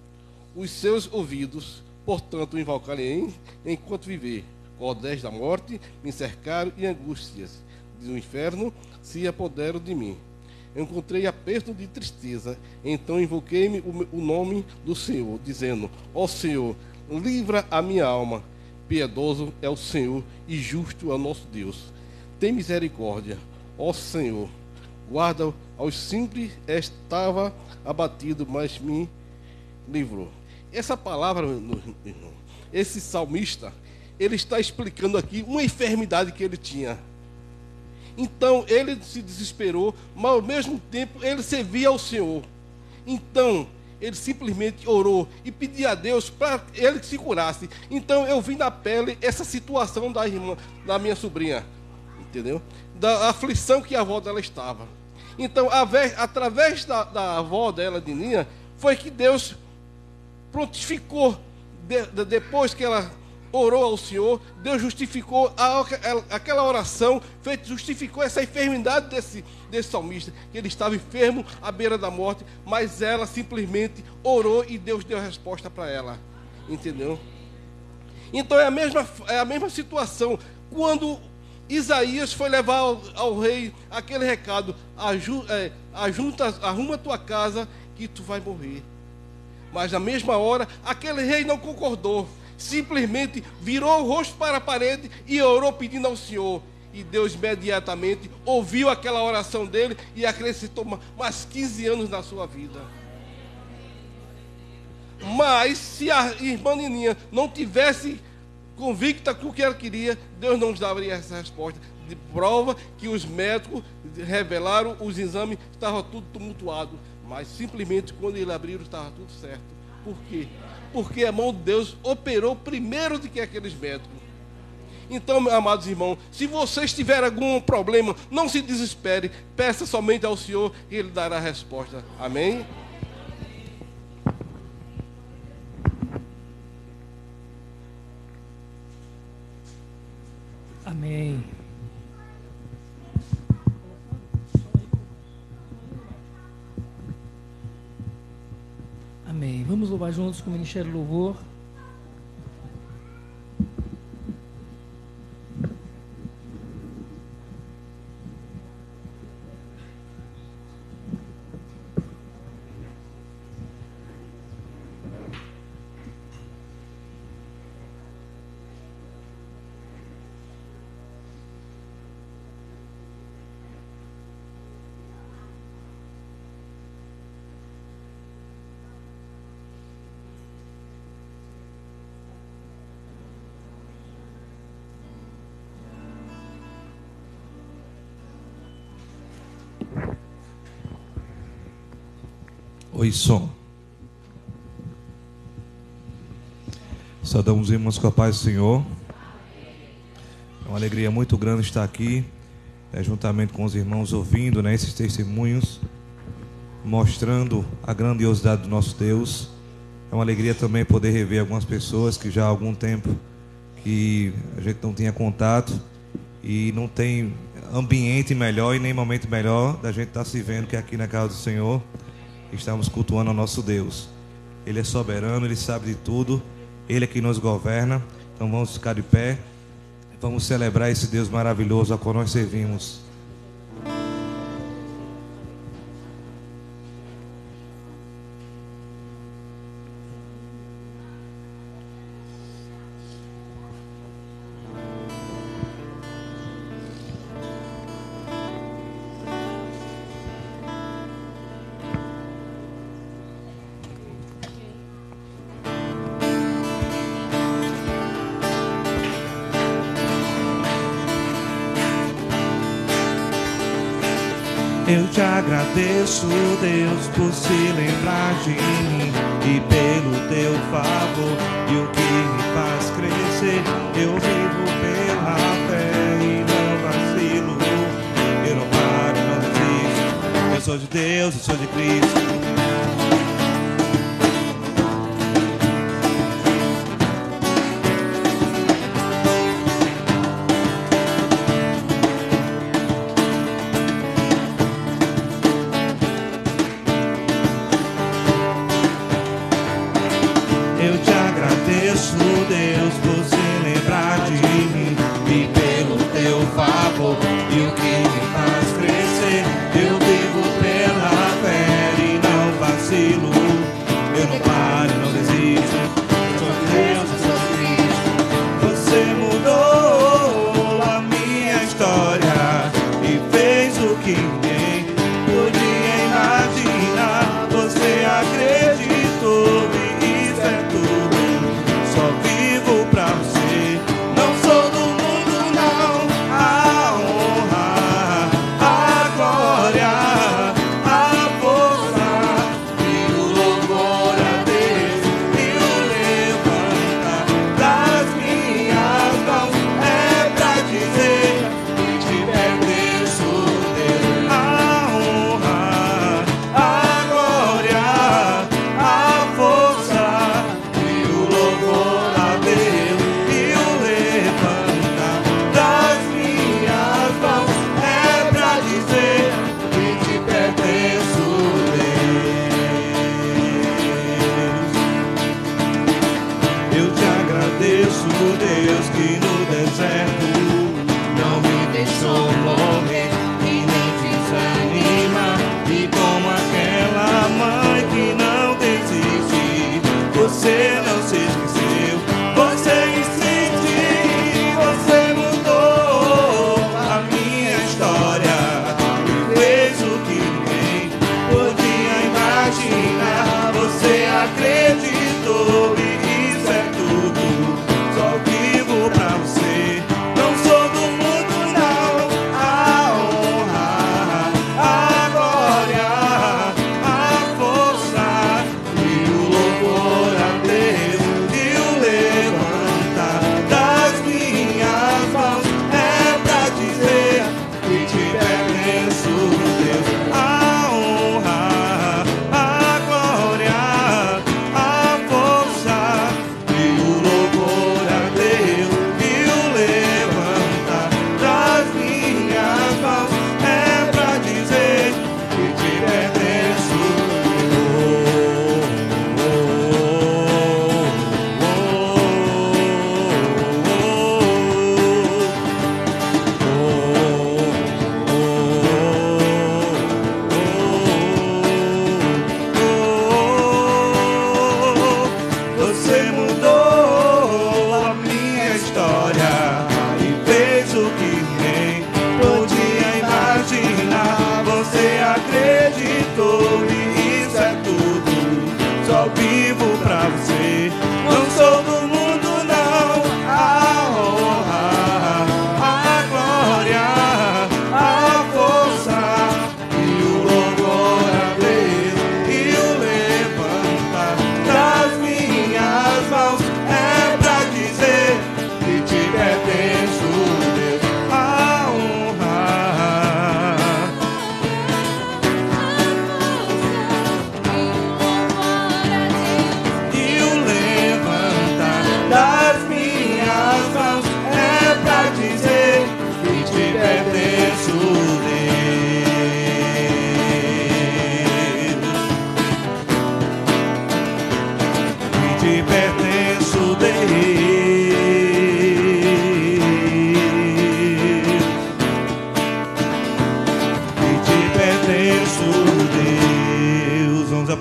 os seus ouvidos. Portanto, invocarei enquanto viver. Cordéis da morte me cercaram e angústias do inferno se apoderam de mim. Encontrei aperto de tristeza, então invoquei o nome do Senhor, dizendo: ó Senhor, livra a minha alma. Piedoso é o Senhor e justo é o nosso Deus. Tem misericórdia, ó Senhor. Guarda aos simples. Estava abatido, mas me livrou. Essa palavra, esse salmista, ele está explicando aqui uma enfermidade que ele tinha. Então ele se desesperou, mas ao mesmo tempo ele servia ao Senhor. Então ele simplesmente orou e pedia a Deus para ele que se curasse. Então eu vi na pele essa situação da irmã, da minha sobrinha, entendeu? Da aflição que a avó dela estava. Então, através da avó dela, de Ninha, foi que Deus prontificou, depois que ela orou ao Senhor, Deus justificou aquela oração, justificou essa enfermidade desse salmista, que ele estava enfermo à beira da morte, mas ela simplesmente orou e Deus deu a resposta para ela. Entendeu? Então é a mesma situação. Quando Isaías foi levar ao rei aquele recado: arruma a tua casa que tu vai morrer. Mas na mesma hora, aquele rei não concordou. Simplesmente virou o rosto para a parede e orou pedindo ao Senhor. E Deus imediatamente ouviu aquela oração dele e acrescentou mais 15 anos na sua vida. Mas se a irmã Nininha não tivesse convicta com o que ela queria, Deus não daria essa resposta. De prova que os médicos revelaram, os exames estavam tudo tumultuado. Mas simplesmente quando eles abriram estava tudo certo. Por quê? Porque a mão de Deus operou primeiro do que aqueles médicos. Então, meus amados irmãos, se vocês tiverem algum problema, não se desespere, peça somente ao Senhor e Ele dará a resposta. Amém? Amém. Amém. Vamos louvar juntos com o Ministério do Louvor. Oi, som. Saudamos os irmãos com a paz do Senhor. É uma alegria muito grande estar aqui, juntamente com os irmãos, ouvindo esses testemunhos, mostrando a grandiosidade do nosso Deus. É uma alegria também poder rever algumas pessoas que já há algum tempo que a gente não tinha contato e não tem ambiente melhor e nem momento melhor da gente estar se vendo que aqui na casa do Senhor. Estamos cultuando ao nosso Deus. Ele é soberano, Ele sabe de tudo. Ele é quem nos governa. Então vamos ficar de pé. Vamos celebrar esse Deus maravilhoso ao qual nós servimos. Eu te agradeço, Deus, por se lembrar de mim e pelo teu favor e o que me faz crescer. Eu vivo pela fé e não vacilo. Eu não paro, não desisto. Eu sou de Deus, eu sou de Cristo. Deus, por se lembrar de mim e pelo teu favor e o que me faz crescer. Eu vivo pela fé e não vacilo. Eu não paro, não desisto. Eu sou de Deus, eu sou de Cristo. Você mudou a minha história e fez o que ninguém podia imaginar. Você acreditou e isso é tudo. Só vivo pra você, não sou do mundo não. A honra, a glória, a força e o louvor a Deus e o levantar das minhas mãos é pra dizer que te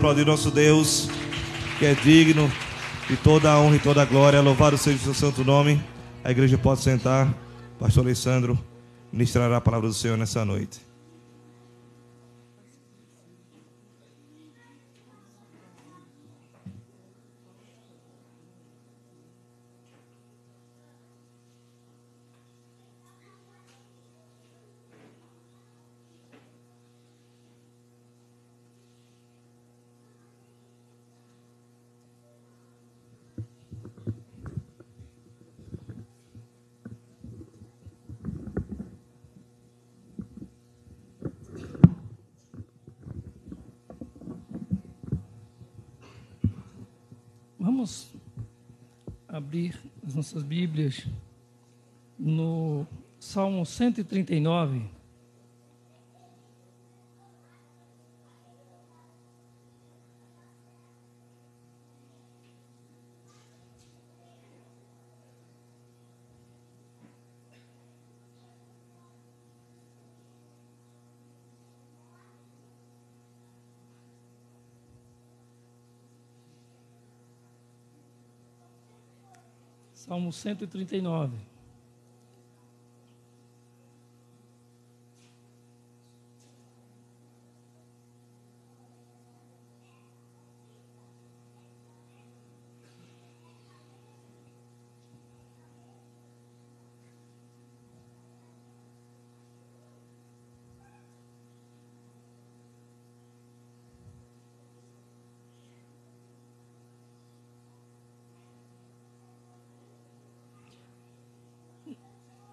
aplaudir nosso Deus, que é digno de toda a honra e toda a glória. Louvado seja o seu santo nome. A igreja pode sentar. Pastor Alessandro ministrará a palavra do Senhor nessa noite. Vamos abrir as nossas Bíblias no Salmo 139. Salmo 139.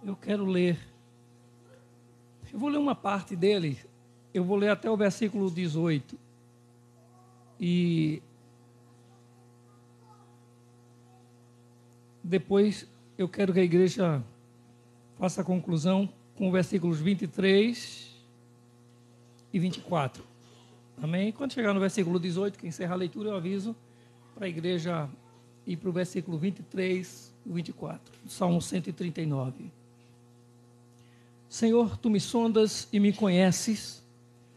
Eu quero ler. Eu vou ler uma parte dele. Eu vou ler até o versículo 18. E depois eu quero que a igreja faça a conclusão com os versículos 23 e 24. Amém? Quando chegar no versículo 18, que encerra a leitura, eu aviso para a igreja ir para o versículo 23 e 24. Salmo 139. Senhor, tu me sondas e me conheces,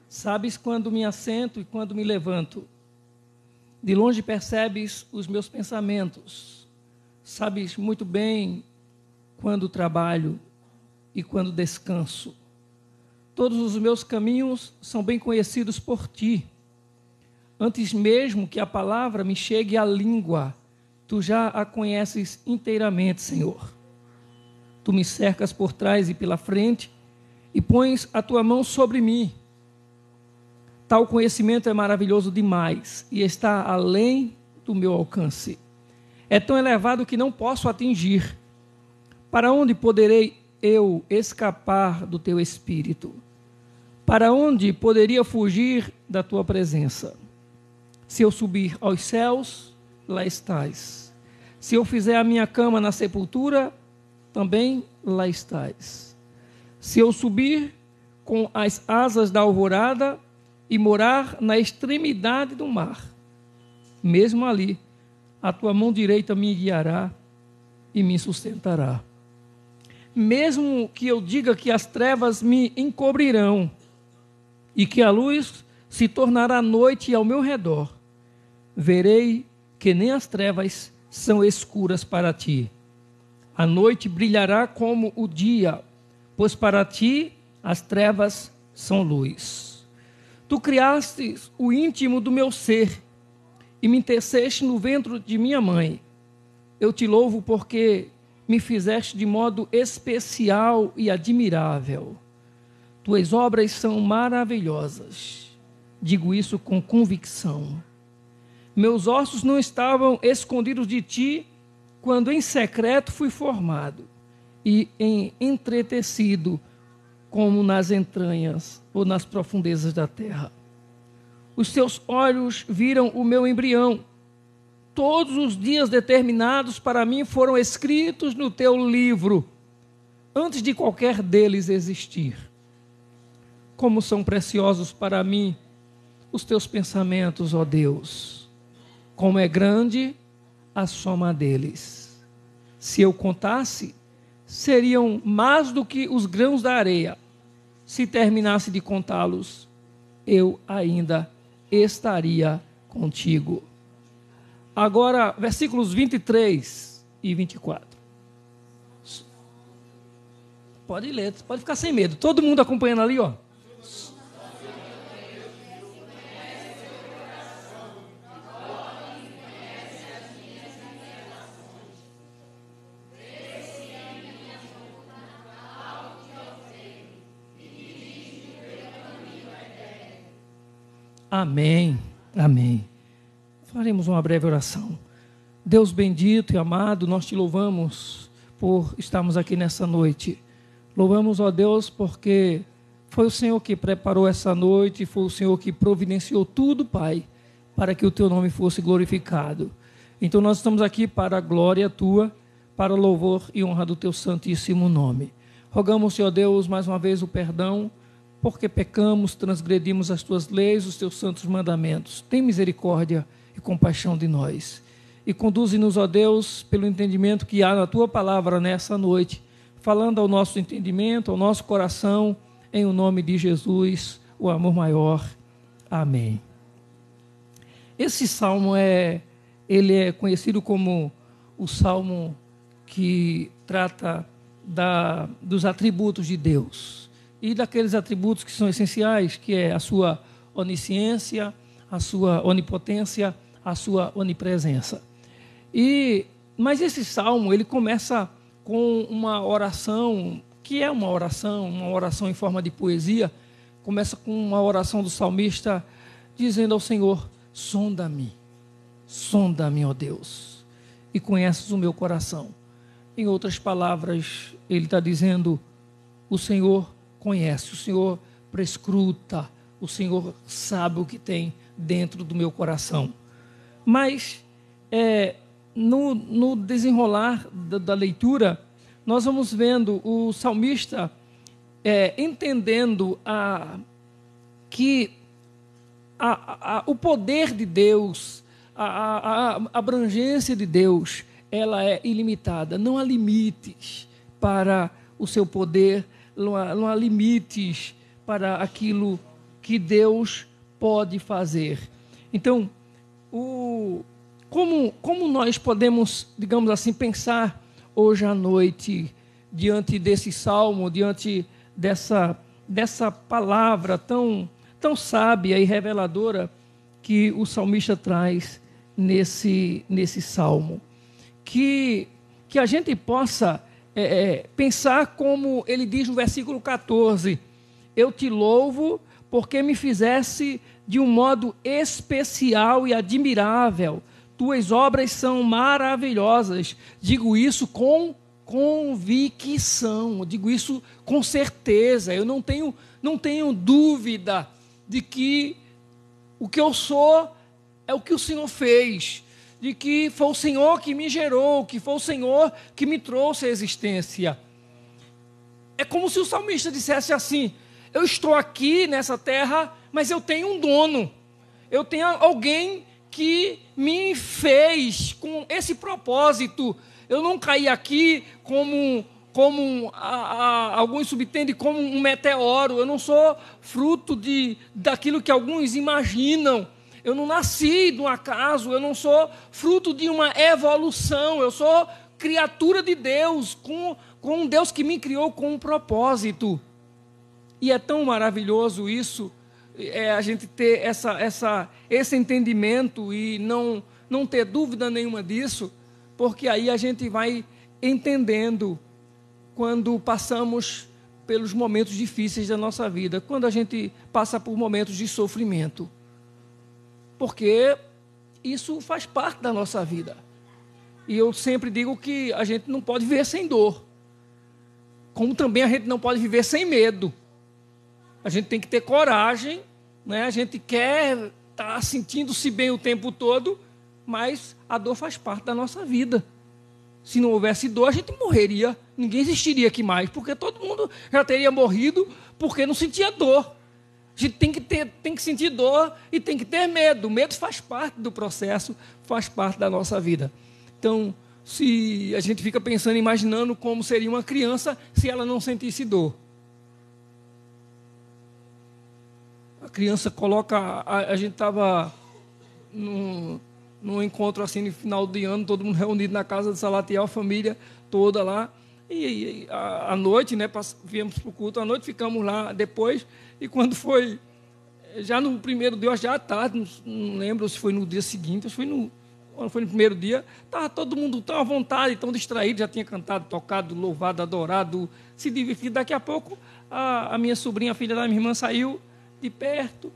sabes quando me assento e quando me levanto. De longe percebes os meus pensamentos, sabes muito bem quando trabalho e quando descanso. Todos os meus caminhos são bem conhecidos por ti. Antes mesmo que a palavra me chegue à língua, tu já a conheces inteiramente, Senhor. Tu me cercas por trás e pela frente e pões a tua mão sobre mim. Tal conhecimento é maravilhoso demais e está além do meu alcance. É tão elevado que não posso atingir. Para onde poderei eu escapar do teu espírito? Para onde poderia fugir da tua presença? Se eu subir aos céus, lá estás. Se eu fizer a minha cama na sepultura, também lá estás. Se eu subir com as asas da alvorada e morar na extremidade do mar, mesmo ali, a tua mão direita me guiará e me sustentará. Mesmo que eu diga que as trevas me encobrirão e que a luz se tornará noite ao meu redor, verei que nem as trevas são escuras para ti. A noite brilhará como o dia, pois para ti as trevas são luz. Tu criaste o íntimo do meu ser e me teceste no ventre de minha mãe. Eu te louvo porque me fizeste de modo especial e admirável. Tuas obras são maravilhosas. Digo isso com convicção. Meus ossos não estavam escondidos de ti quando em secreto fui formado e entretecido como nas entranhas ou nas profundezas da terra. Os teus olhos viram o meu embrião. Todos os dias determinados para mim foram escritos no teu livro, antes de qualquer deles existir. Como são preciosos para mim os teus pensamentos, ó Deus. Como é grande a soma deles. Se eu contasse, seriam mais do que os grãos da areia. Se terminasse de contá-los, eu ainda estaria contigo. Agora, versículos 23 e 24. Pode ler, pode ficar sem medo. Todo mundo acompanhando ali, ó. Amém, amém. Faremos uma breve oração. Deus bendito e amado, nós te louvamos por estarmos aqui nessa noite. Louvamos, ó Deus, porque foi o Senhor que preparou essa noite, foi o Senhor que providenciou tudo, Pai, para que o teu nome fosse glorificado. Então nós estamos aqui para a glória tua, para o louvor e honra do teu santíssimo nome. Rogamos, Senhor Deus, mais uma vez o perdão, porque pecamos, transgredimos as tuas leis, os teus santos mandamentos. Tem misericórdia e compaixão de nós. E conduze-nos, ó Deus, pelo entendimento que há na tua palavra nessa noite, falando ao nosso entendimento, ao nosso coração, em o nome de Jesus, o amor maior. Amém. Esse salmo ele é conhecido como o salmo que trata dos atributos de Deus. E daqueles atributos que são essenciais, que é a sua onisciência, a sua onipotência, a sua onipresença. Mas esse salmo, ele começa com uma oração, que é uma oração em forma de poesia. Começa com uma oração do salmista, dizendo ao Senhor: sonda-me, ó Deus, e conheces o meu coração. Em outras palavras, ele está dizendo: o Senhor conhece, o Senhor prescruta, o Senhor sabe o que tem dentro do meu coração. Mas no desenrolar da leitura, nós vamos vendo o salmista entendendo que o poder de Deus, a abrangência de Deus, ela é ilimitada. Não há limites para o seu poder, não há limites para aquilo que Deus pode fazer. Então, como nós podemos, digamos assim, pensar hoje à noite, diante desse salmo, diante dessa palavra tão sábia e reveladora que o salmista traz nesse salmo? Que a gente possa pensar como ele diz no versículo 14: eu te louvo porque me fizesse de um modo especial e admirável. Tuas obras são maravilhosas. Digo isso com convicção, digo isso com certeza. Eu não tenho dúvida de que o que eu sou é o que o Senhor fez, de que foi o Senhor que me gerou, que foi o Senhor que me trouxe à existência. É como se o salmista dissesse assim: eu estou aqui nessa terra, mas eu tenho um dono. Eu tenho alguém que me fez com esse propósito. Eu não caí aqui como alguns subentendem, como um meteoro. Eu não sou fruto daquilo que alguns imaginam. Eu não nasci do acaso, eu não sou fruto de uma evolução. Eu sou criatura de Deus, com um Deus que me criou com um propósito. E é tão maravilhoso isso, a gente ter esse entendimento e não ter dúvida nenhuma disso, porque aí a gente vai entendendo quando passamos pelos momentos difíceis da nossa vida, quando a gente passa por momentos de sofrimento, porque isso faz parte da nossa vida. E eu sempre digo que a gente não pode viver sem dor, como também a gente não pode viver sem medo. A gente tem que ter coragem, né? A gente quer estar sentindo-se bem o tempo todo, mas a dor faz parte da nossa vida. Se não houvesse dor, a gente morreria, ninguém existiria aqui mais, porque todo mundo já teria morrido porque não sentia dor. A gente tem que sentir dor e tem que ter medo. O medo faz parte do processo, faz parte da nossa vida. Então, se a gente fica pensando, imaginando como seria uma criança se ela não sentisse dor. A criança coloca, a gente estava num encontro assim no final de ano, todo mundo reunido na casa de Salatiel, a família toda lá. E à noite, né, viemos para o culto, à noite ficamos lá depois. E quando foi, já no primeiro dia, já à tarde, não lembro se foi no dia seguinte, acho que foi no primeiro dia, estava todo mundo tão à vontade, tão distraído, já tinha cantado, tocado, louvado, adorado, se divertido. Daqui a pouco, a minha sobrinha, a filha da minha irmã, saiu de perto.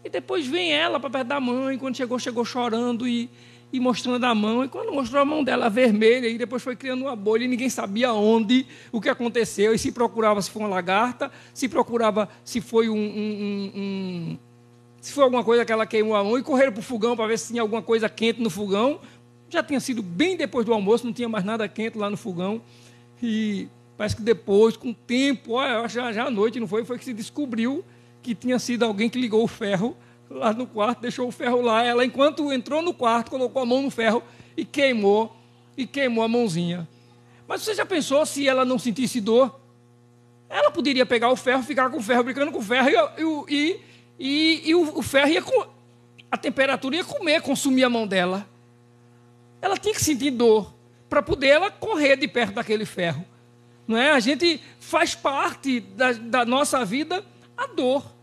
E depois vem ela para perto da mãe. Quando chegou chorando e mostrando a mão. E quando mostrou a mão dela vermelha, e depois foi criando uma bolha, e ninguém sabia onde, o que aconteceu. E se procurava se foi uma lagarta, se procurava se foi se foi alguma coisa que ela queimou a mão, e correram para o fogão para ver se tinha alguma coisa quente no fogão. Já tinha sido bem depois do almoço, não tinha mais nada quente lá no fogão. E parece que depois, com o tempo, já à noite, não foi que se descobriu que tinha sido alguém que ligou o ferro lá no quarto, deixou o ferro lá. Ela, enquanto entrou no quarto, colocou a mão no ferro e queimou a mãozinha. Mas você já pensou se ela não sentisse dor? Ela poderia pegar o ferro, ficar com o ferro, brincando com o ferro, e o ferro a temperatura ia consumir a mão dela. Ela tinha que sentir dor para poder ela correr de perto daquele ferro. Não é? A gente faz parte da nossa vida a dor.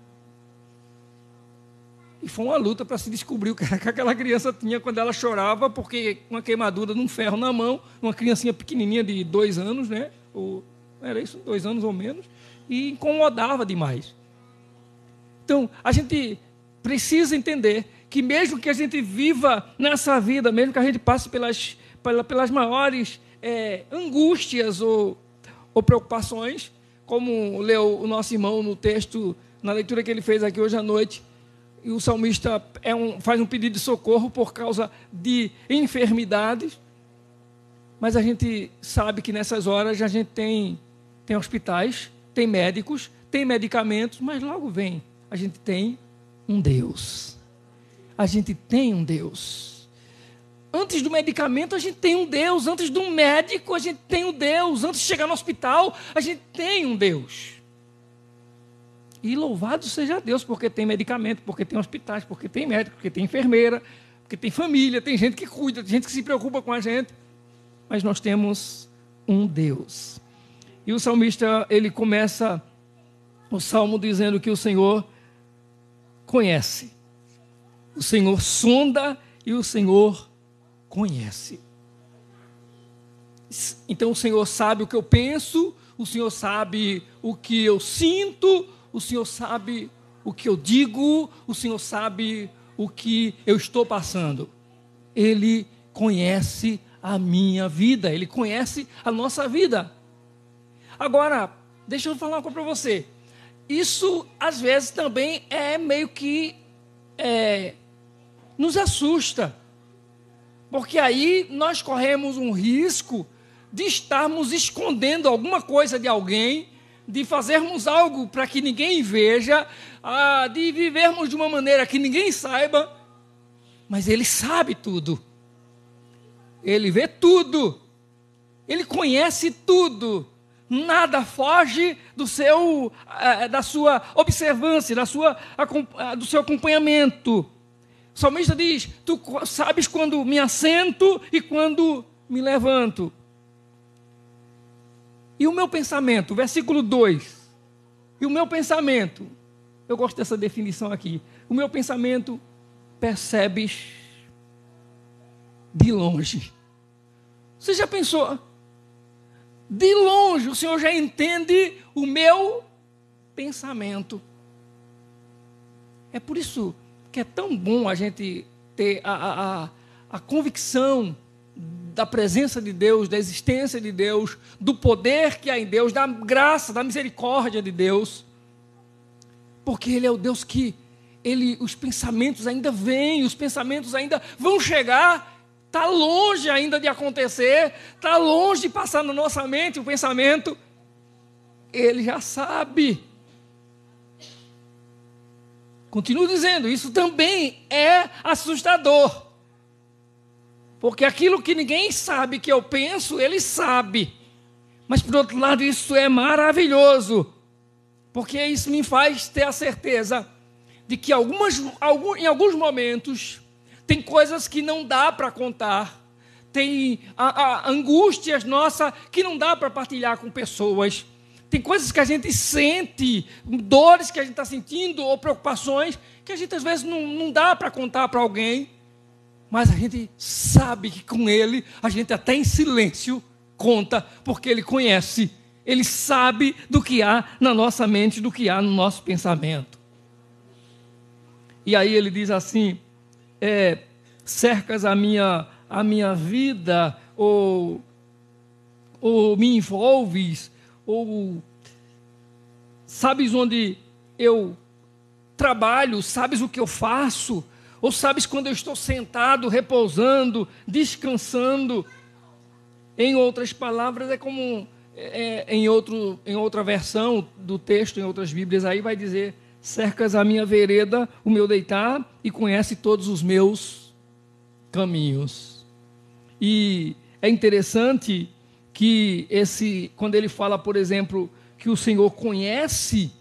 E foi uma luta para se descobrir o que aquela criança tinha quando ela chorava, porque uma queimadura de um ferro na mão, uma criancinha pequenininha de 2 anos, né? Era isso, 2 anos ou menos, e incomodava demais. Então, a gente precisa entender que mesmo que a gente viva nessa vida, mesmo que a gente passe pelas maiores angústias ou preocupações, como leu o nosso irmão no texto, na leitura que ele fez aqui hoje à noite, e o salmista faz um pedido de socorro por causa de enfermidades, mas a gente sabe que nessas horas a gente tem hospitais, tem médicos, tem medicamentos, mas logo vem, a gente tem um Deus. A gente tem um Deus. Antes do medicamento, a gente tem um Deus. Antes do médico, a gente tem um Deus. Antes de chegar no hospital, a gente tem um Deus. E louvado seja Deus, porque tem medicamento, porque tem hospitais, porque tem médico, porque tem enfermeira, porque tem família, tem gente que cuida, tem gente que se preocupa com a gente. Mas nós temos um Deus. E o salmista, ele começa o salmo dizendo que o Senhor conhece. O Senhor sonda e o Senhor conhece. Então o Senhor sabe o que eu penso, o Senhor sabe o que eu sinto, o Senhor sabe o que eu digo, o Senhor sabe o que eu estou passando. Ele conhece a minha vida, Ele conhece a nossa vida. Agora, deixa eu falar uma coisa para você. Isso, às vezes, também é meio que nos assusta. Porque aí nós corremos um risco de estarmos escondendo alguma coisa de alguém, de fazermos algo para que ninguém veja, de vivermos de uma maneira que ninguém saiba, mas Ele sabe tudo. Ele vê tudo. Ele conhece tudo. Nada foge da sua observância, do seu acompanhamento. O salmista diz: tu sabes quando me assento e quando me levanto. E o meu pensamento, versículo 2. E o meu pensamento, eu gosto dessa definição aqui. O meu pensamento percebes de longe. Você já pensou? De longe o Senhor já entende o meu pensamento. É por isso que é tão bom a gente ter a convicção da presença de Deus, da existência de Deus, do poder que há em Deus, da graça, da misericórdia de Deus. Porque Ele é o Deus que os pensamentos ainda vêm, os pensamentos ainda vão chegar, está longe ainda de acontecer, está longe de passar na nossa mente o pensamento. Ele já sabe. Continuo dizendo, isso também é assustador. Porque aquilo que ninguém sabe que eu penso, Ele sabe. Mas, por outro lado, isso é maravilhoso. Porque isso me faz ter a certeza de que em alguns momentos Tem coisas que não dá para contar. Tem angústias nossas que não dá para partilhar com pessoas. Tem coisas que a gente sente, dores que a gente está sentindo, ou preocupações, que a gente às vezes não dá para contar para alguém. Mas a gente sabe que com Ele, a gente até em silêncio conta, porque Ele conhece. Ele sabe do que há na nossa mente, do que há no nosso pensamento. E aí ele diz assim, cercas a minha vida, ou me envolves, ou sabes onde eu trabalho, sabes o que eu faço, ou sabes quando eu estou sentado, repousando, descansando. Em outras palavras, é como em outra versão do texto, em outras Bíblias, aí vai dizer: cercas a minha vereda, o meu deitar, e conhece todos os meus caminhos. E é interessante que quando ele fala, por exemplo, que o Senhor conhece,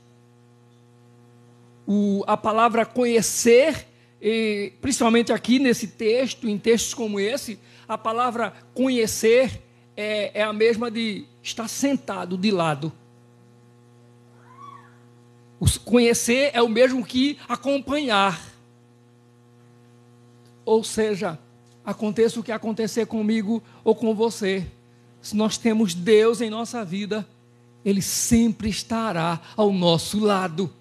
a palavra conhecer, e principalmente aqui nesse texto, em textos como esse, a palavra conhecer é a mesma de estar sentado de lado. Conhecer é o mesmo que acompanhar. Ou seja, aconteça o que acontecer comigo ou com você, se nós temos Deus em nossa vida, Ele sempre estará ao nosso lado.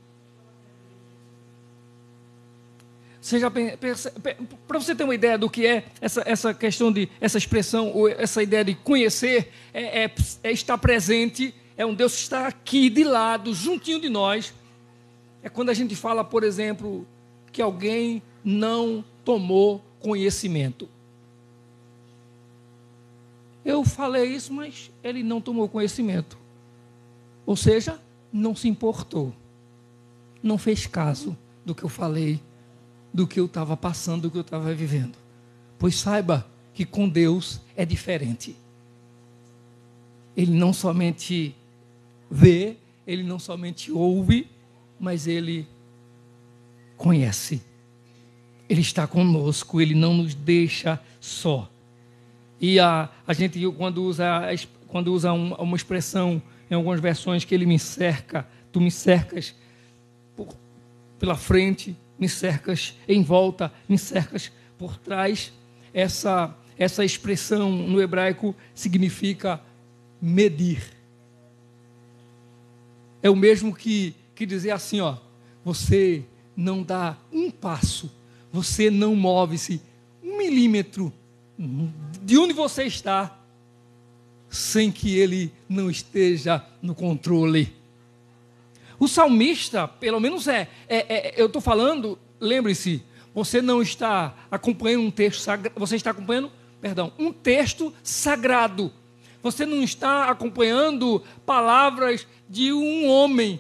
Para você ter uma ideia do que é essa questão essa expressão, ou essa ideia de conhecer, é estar presente, é um Deus que está aqui de lado, juntinho de nós. É quando a gente fala, por exemplo, que alguém não tomou conhecimento. Eu falei isso, mas ele não tomou conhecimento. Ou seja, não se importou. Não fez caso do que eu falei, do que eu estava passando, do que eu estava vivendo. Pois saiba que com Deus é diferente. Ele não somente vê, Ele não somente ouve, mas Ele conhece. Ele está conosco, Ele não nos deixa só. E a gente, quando usa uma expressão em algumas versões, que Ele me cerca, tu me cercas pela frente, me cercas em volta, me cercas por trás. Essa expressão no hebraico significa medir. É o mesmo que dizer assim, ó, você não dá um passo, você não move-se 1 milímetro de onde você está, sem que Ele não esteja no controle. O salmista, pelo menos eu estou falando, lembre-se, você não está acompanhando um texto sagrado, você está acompanhando, um texto sagrado. Você não está acompanhando palavras de um homem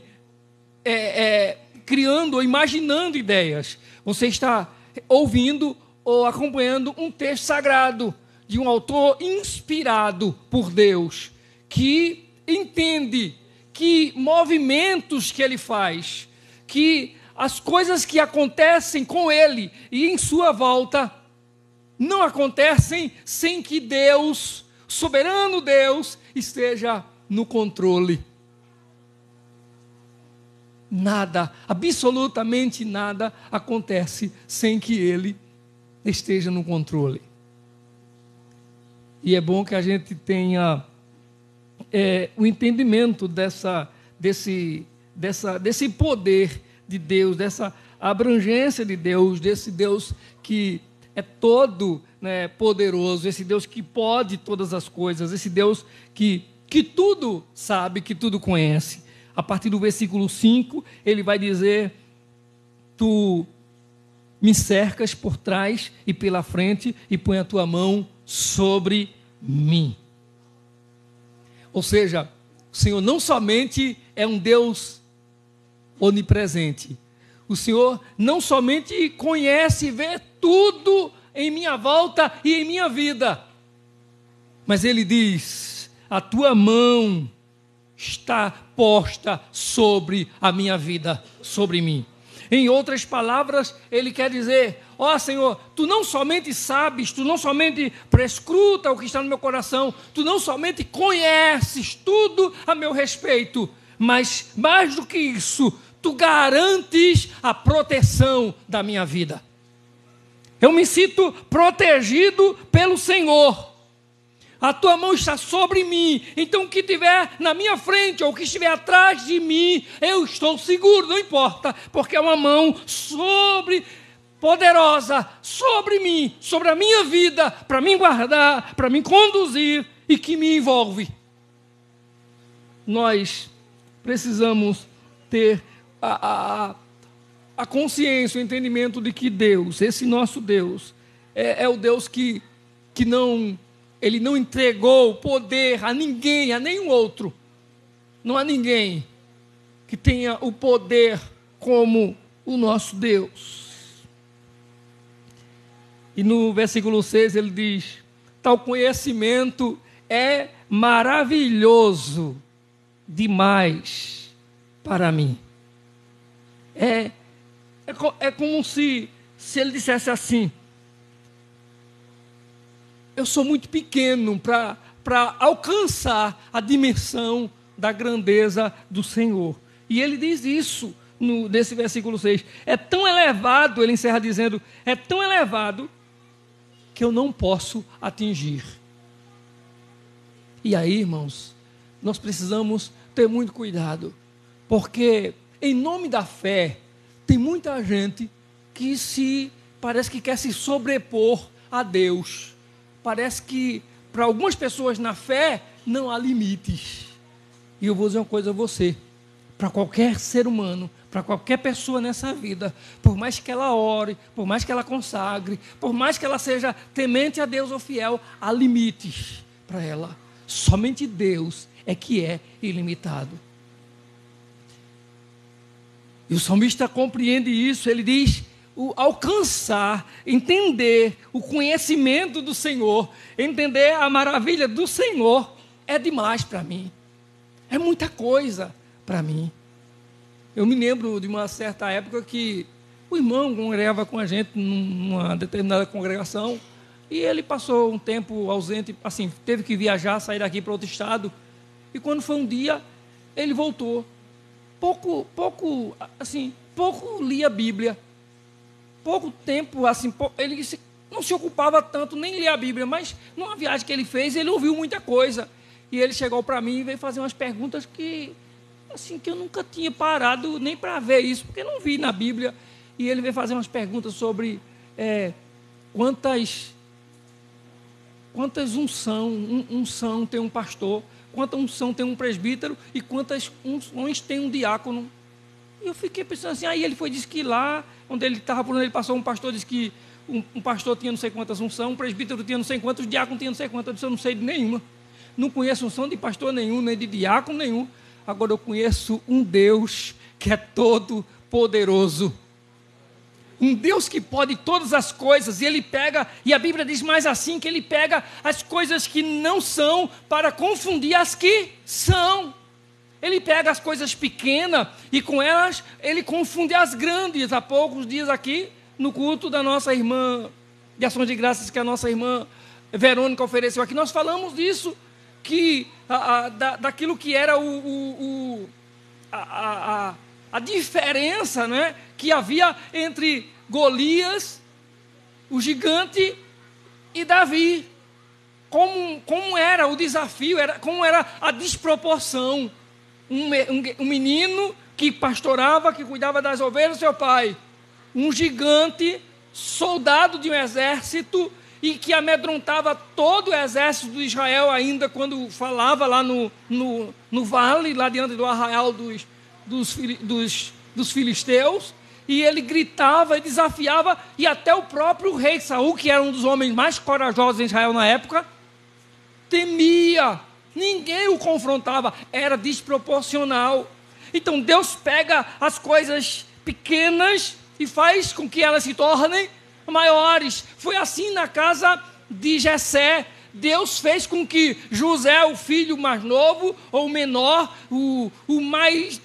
criando ou imaginando ideias. Você está ouvindo ou acompanhando um texto sagrado de um autor inspirado por Deus, que entende que movimentos que ele faz, que as coisas que acontecem com ele e em sua volta, não acontecem sem que Deus, soberano Deus, esteja no controle. Nada, absolutamente nada acontece sem que Ele esteja no controle. E é bom que a gente tenha o entendimento desse poder de Deus, dessa abrangência de Deus, desse Deus que é todo, né, poderoso, esse Deus que pode todas as coisas, esse Deus que tudo sabe, que tudo conhece. A partir do versículo 5, ele vai dizer: tu me cercas por trás e pela frente e põe a tua mão sobre mim. Ou seja, o Senhor não somente é um Deus onipresente, o Senhor não somente conhece e vê tudo em minha volta e em minha vida, mas Ele diz: a tua mão está posta sobre a minha vida, sobre mim. Em outras palavras, ele quer dizer: ó Senhor, tu não somente sabes, tu não somente prescruta o que está no meu coração, tu não somente conheces tudo a meu respeito, mas mais do que isso, tu garantes a proteção da minha vida. Eu me sinto protegido pelo Senhor. A tua mão está sobre mim, então o que estiver na minha frente ou o que estiver atrás de mim, eu estou seguro, não importa, porque é uma mão poderosa sobre mim, sobre a minha vida, para me guardar, para me conduzir e que me envolve. Nós precisamos ter a consciência, o entendimento de que Deus, esse nosso Deus, é o Deus que não... Ele não entregou poder a ninguém, a nenhum outro. Não há ninguém que tenha o poder como o nosso Deus. E no versículo 6 ele diz: tal conhecimento é maravilhoso demais para mim. É como se ele dissesse assim: eu sou muito pequeno para alcançar a dimensão da grandeza do Senhor. E ele diz isso nesse versículo 6. É tão elevado, ele encerra dizendo, é tão elevado que eu não posso atingir. E aí, irmãos, nós precisamos ter muito cuidado, porque em nome da fé, tem muita gente que parece que quer se sobrepor a Deus. Parece que, para algumas pessoas na fé, não há limites. E eu vou dizer uma coisa a você: para qualquer ser humano, para qualquer pessoa nessa vida, por mais que ela ore, por mais que ela consagre, por mais que ela seja temente a Deus ou fiel, há limites para ela. Somente Deus é que é ilimitado. E o salmista compreende isso. Ele diz: alcançar, entender o conhecimento do Senhor, entender a maravilha do Senhor, é demais para mim. É muita coisa para mim. Eu me lembro de uma certa época que o irmão congregava com a gente numa determinada congregação, e ele passou um tempo ausente, assim, teve que viajar, sair daqui para outro estado, e quando foi um dia, ele voltou. Pouco lia a Bíblia. Pouco tempo, assim, ele não se ocupava tanto, nem lia a Bíblia, mas numa viagem que ele fez, ele ouviu muita coisa. E ele chegou para mim e veio fazer umas perguntas que eu nunca tinha parado nem para ver isso, porque não vi na Bíblia. E ele veio fazer umas perguntas sobre quantas unção tem um pastor, quanta unção tem um presbítero e quantas unções tem um diácono. E eu fiquei pensando assim, aí ele disse que lá, onde ele estava, por onde ele passou, um pastor disse que um pastor tinha não sei quantas unções, um presbítero tinha não sei quantas, o diácono tinha não sei quantas. Eu disse: eu não sei de nenhuma. Não conheço unção de pastor nenhum, nem de diácono nenhum. Agora eu conheço um Deus que é todo poderoso. Um Deus que pode todas as coisas, e ele pega, e a Bíblia diz mais assim, que ele pega as coisas que não são para confundir as que são. Ele pega as coisas pequenas e com elas ele confunde as grandes. Há poucos dias aqui, no culto da nossa irmã de ações de graças, que a nossa irmã Verônica ofereceu aqui, nós falamos disso, que daquilo que era a diferença, né, que havia entre Golias, o gigante, e Davi. Como era o desafio, como era a desproporção. Um menino que pastorava, que cuidava das ovelhas do seu pai. Um gigante, soldado de um exército, e que amedrontava todo o exército de Israel ainda quando falava lá no vale, lá diante do arraial dos filisteus. E ele gritava e desafiava, e até o próprio rei Saul, que era um dos homens mais corajosos em Israel na época, temia. Ninguém o confrontava, era desproporcional. Então Deus pega as coisas pequenas e faz com que elas se tornem maiores. Foi assim na casa de Jessé. Deus fez com que José, o filho mais novo ou menor, o mais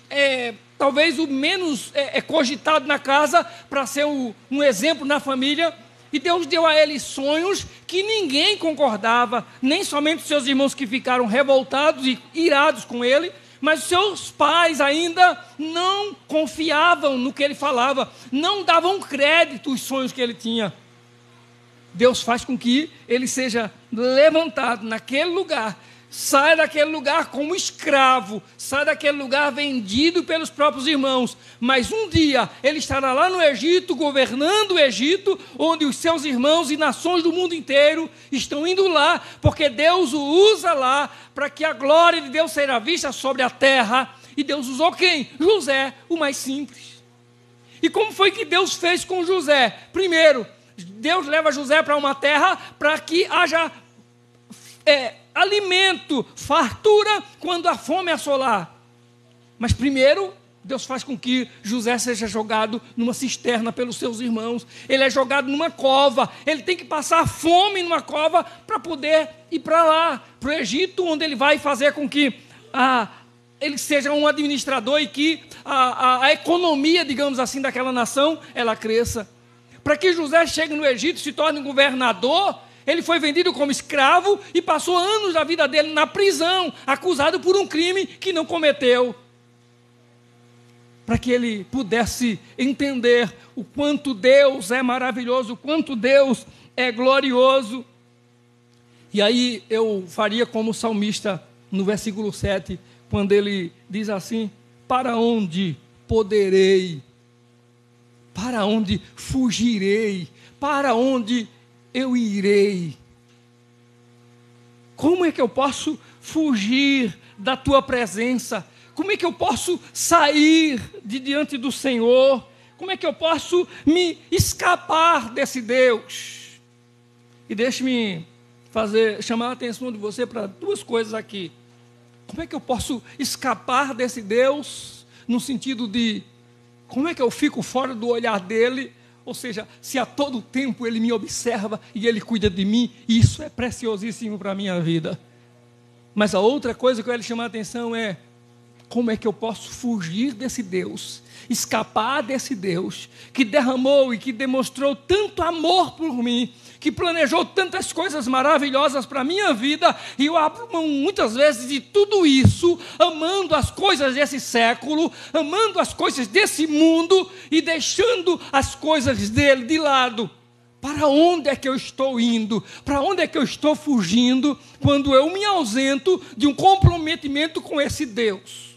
talvez o menos cogitado na casa, para ser um exemplo na família. E Deus deu a ele sonhos que ninguém concordava, nem somente os seus irmãos que ficaram revoltados e irados com ele, mas os seus pais ainda não confiavam no que ele falava, não davam crédito aos sonhos que ele tinha. Deus faz com que ele seja levantado naquele lugar, sai daquele lugar como escravo, sai daquele lugar vendido pelos próprios irmãos, mas um dia ele estará lá no Egito, governando o Egito, onde os seus irmãos e nações do mundo inteiro estão indo lá, porque Deus o usa lá, para que a glória de Deus seja vista sobre a terra. E Deus usou quem? José, o mais simples. E como foi que Deus fez com José? Primeiro, Deus leva José para uma terra para que haja alimento, fartura, quando a fome assolar. Mas primeiro, Deus faz com que José seja jogado numa cisterna pelos seus irmãos. Ele é jogado numa cova. Ele tem que passar fome numa cova para poder ir para lá, para o Egito, onde ele vai fazer com que ele seja um administrador e que a economia, digamos assim, daquela nação, ela cresça. Para que José chegue no Egito e se torne um governador, ele foi vendido como escravo e passou anos da vida dele na prisão, acusado por um crime que não cometeu. Para que ele pudesse entender o quanto Deus é maravilhoso, o quanto Deus é glorioso. E aí eu faria como o salmista no versículo 7, quando ele diz assim: para onde poderei? Para onde fugirei? Para onde eu irei? Como é que eu posso fugir da tua presença? Como é que eu posso sair de diante do Senhor? Como é que eu posso me escapar desse Deus? E deixe-me chamar a atenção de você para duas coisas aqui. Como é que eu posso escapar desse Deus? No sentido de, como é que eu fico fora do olhar dele? Ou seja, se a todo tempo ele me observa e ele cuida de mim, isso é preciosíssimo para a minha vida. Mas a outra coisa que eu quero chamar a atenção é, como é que eu posso fugir desse Deus, escapar desse Deus, que derramou e que demonstrou tanto amor por mim, que planejou tantas coisas maravilhosas para a minha vida, e eu abro mão muitas vezes de tudo isso, amando as coisas desse século, amando as coisas desse mundo, e deixando as coisas dele de lado. Para onde é que eu estou indo? Para onde é que eu estou fugindo, quando eu me ausento de um comprometimento com esse Deus?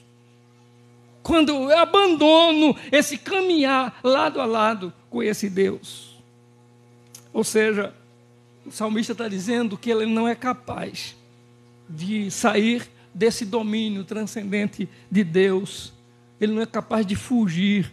Quando eu abandono esse caminhar lado a lado com esse Deus? Ou seja, o salmista está dizendo que ele não é capaz de sair desse domínio transcendente de Deus. Ele não é capaz de fugir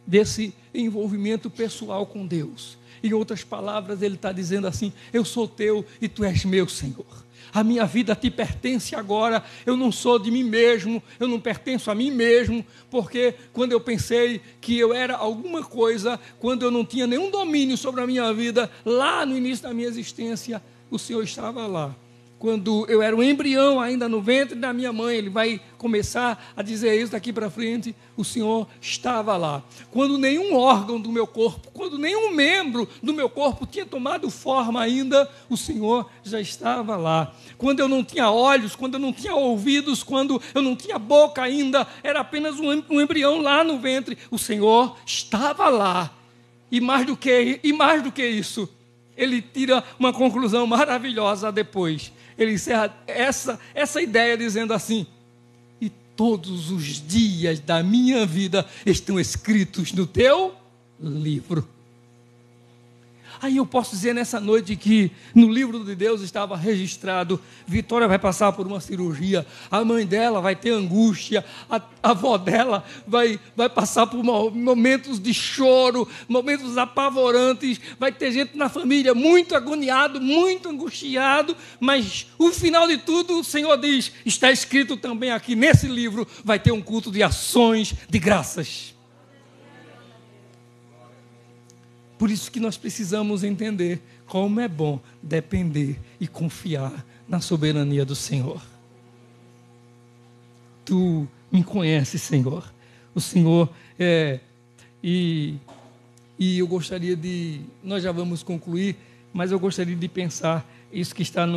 desse envolvimento pessoal com Deus. Em outras palavras, ele está dizendo assim: eu sou teu e tu és meu, Senhor. A minha vida te pertence agora, eu não sou de mim mesmo, eu não pertenço a mim mesmo, porque quando eu pensei que eu era alguma coisa, quando eu não tinha nenhum domínio sobre a minha vida, lá no início da minha existência, o Senhor estava lá. Quando eu era um embrião ainda no ventre da minha mãe, ele vai começar a dizer isso daqui para frente, o Senhor estava lá. Quando nenhum órgão do meu corpo, quando nenhum membro do meu corpo tinha tomado forma ainda, o Senhor já estava lá. Quando eu não tinha olhos, quando eu não tinha ouvidos, quando eu não tinha boca ainda, era apenas um embrião lá no ventre, o Senhor estava lá. E mais do que isso, ele tira uma conclusão maravilhosa depois. Ele encerra essa ideia dizendo assim: e todos os dias da minha vida estão escritos no teu livro. Aí eu posso dizer nessa noite que no livro de Deus estava registrado: Vitória vai passar por uma cirurgia, a mãe dela vai ter angústia, a avó dela vai passar por momentos de choro, momentos apavorantes, vai ter gente na família muito agoniado, muito angustiado, mas o final de tudo o Senhor diz, está escrito também aqui nesse livro, vai ter um culto de ações de graças. Por isso que nós precisamos entender como é bom depender e confiar na soberania do Senhor. Tu me conheces, Senhor. o Senhor. E eu gostaria de... Nós já vamos concluir, mas eu gostaria de pensar isso que está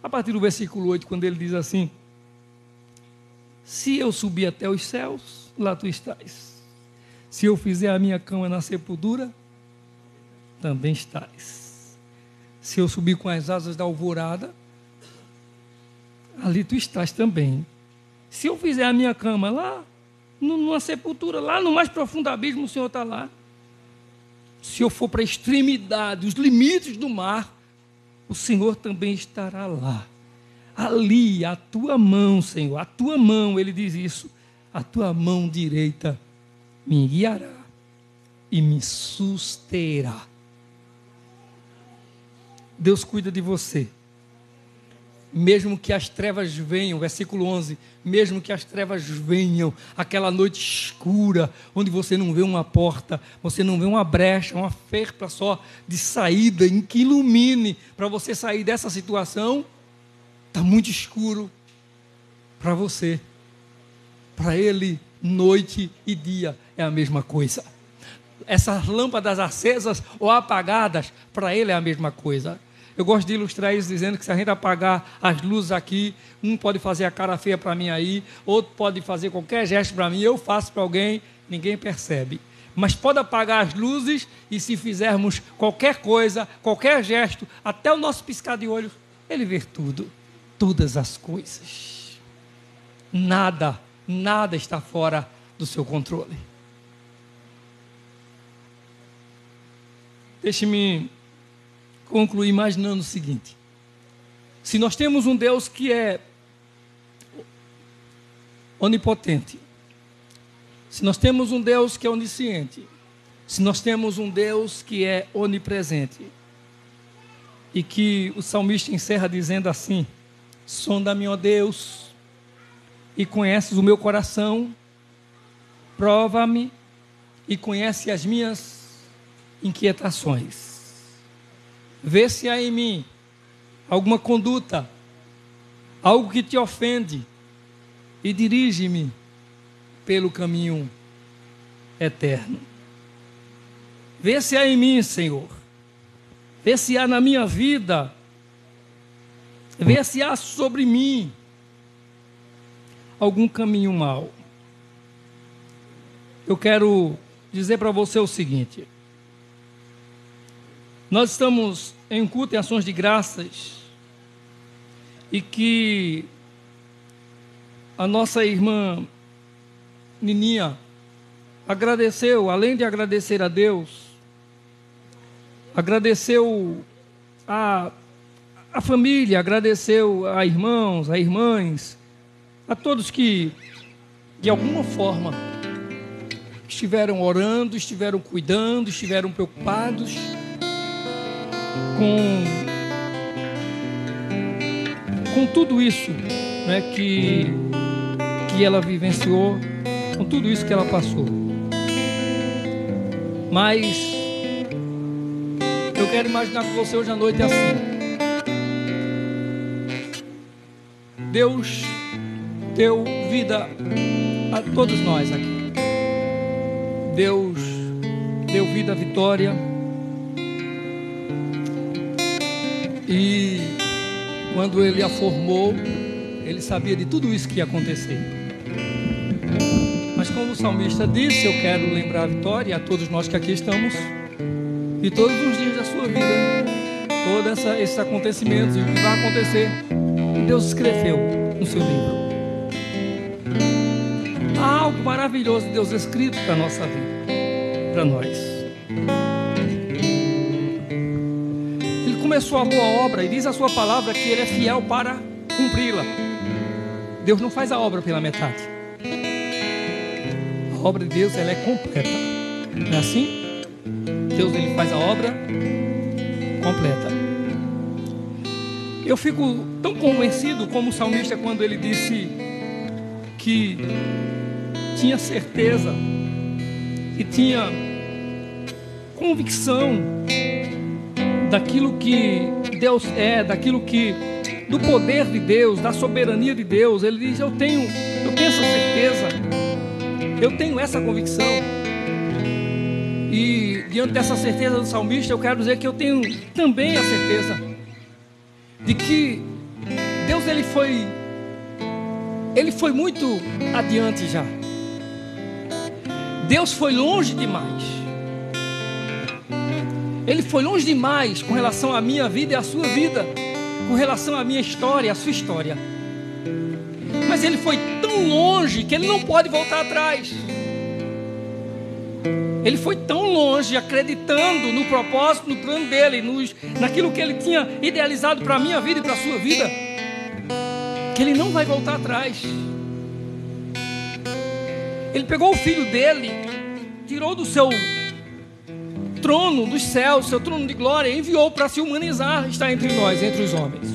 a partir do versículo 8, quando ele diz assim: se eu subir até os céus, lá tu estás. Se eu fizer a minha cama na sepultura, também estás. Se eu subir com as asas da alvorada, ali tu estás também. Se eu fizer a minha cama lá, numa sepultura, lá no mais profundo abismo, o Senhor está lá. Se eu for para a extremidade, os limites do mar, o Senhor também estará lá. Ali, a tua mão, Senhor, a tua mão, ele diz isso, a tua mão direita me guiará e me susterá. Deus cuida de você. Mesmo que as trevas venham, versículo 11, mesmo que as trevas venham, aquela noite escura, onde você não vê uma porta, você não vê uma brecha, uma ferpa só de saída, em que ilumine para você sair dessa situação, está muito escuro para você. Para ele, noite e dia é a mesma coisa. Essas lâmpadas acesas ou apagadas, para ele é a mesma coisa. Eu gosto de ilustrar isso dizendo que se a gente apagar as luzes aqui, um pode fazer a cara feia para mim aí, outro pode fazer qualquer gesto para mim, eu faço para alguém, ninguém percebe. Mas pode apagar as luzes e se fizermos qualquer coisa, qualquer gesto, até o nosso piscar de olhos, ele vê tudo, todas as coisas. Nada está fora do seu controle. Deixe-me concluir imaginando o seguinte: se nós temos um Deus que é onipotente, se nós temos um Deus que é onisciente, se nós temos um Deus que é onipresente, e que o salmista encerra dizendo assim: sonda-me, ó Deus, e conheces o meu coração, prova-me e conhece as minhas inquietações. Vê se há em mim alguma conduta, algo que te ofende, e dirige-me pelo caminho eterno. Vê se há em mim, Senhor, vê se há na minha vida, vê se há sobre mim algum caminho mau. Eu quero dizer para você o seguinte: nós estamos em um culto em ações de graças, e que a nossa irmã Nininha agradeceu, além de agradecer a Deus, agradeceu a família, agradeceu a irmãos, a irmãs, a todos que de alguma forma estiveram orando, estiveram cuidando, estiveram preocupados com tudo isso, né, que ela vivenciou, com tudo isso que ela passou. Mas eu quero imaginar com você hoje à noite assim: Deus deu vida a todos nós aqui. Deus deu vida à Vitória. E quando Ele a formou, Ele sabia de tudo isso que ia acontecer. Mas como o salmista disse, eu quero lembrar a Vitória, a todos nós que aqui estamos, e todos os dias da sua vida, todos esses acontecimentos e o que vai acontecer, Deus escreveu no seu livro. Há algo maravilhoso de Deus escrito para a nossa vida, para nós. Começou a boa obra e diz a sua palavra que Ele é fiel para cumpri-la. Deus não faz a obra pela metade. A obra de Deus, ela é completa. Não é assim? Deus, Ele faz a obra completa. Eu fico tão convencido como o salmista quando ele disse que tinha certeza e tinha convicção daquilo que Deus é, do poder de Deus, da soberania de Deus. Ele diz: eu tenho essa certeza, Eu tenho essa convicção. E diante dessa certeza do salmista, eu quero dizer que eu tenho também a certeza de que Deus ele foi muito adiante já. Deus foi longe demais. Ele foi longe demais com relação à minha vida e à sua vida, com relação à minha história e à sua história. Mas ele foi tão longe que ele não pode voltar atrás. Ele foi tão longe, acreditando no propósito, no plano dele, naquilo que ele tinha idealizado para a minha vida e para a sua vida, que ele não vai voltar atrás. Ele pegou o filho dele, tirou do seu trono dos céus, seu trono de glória, e enviou para se humanizar, estar entre nós, entre os homens.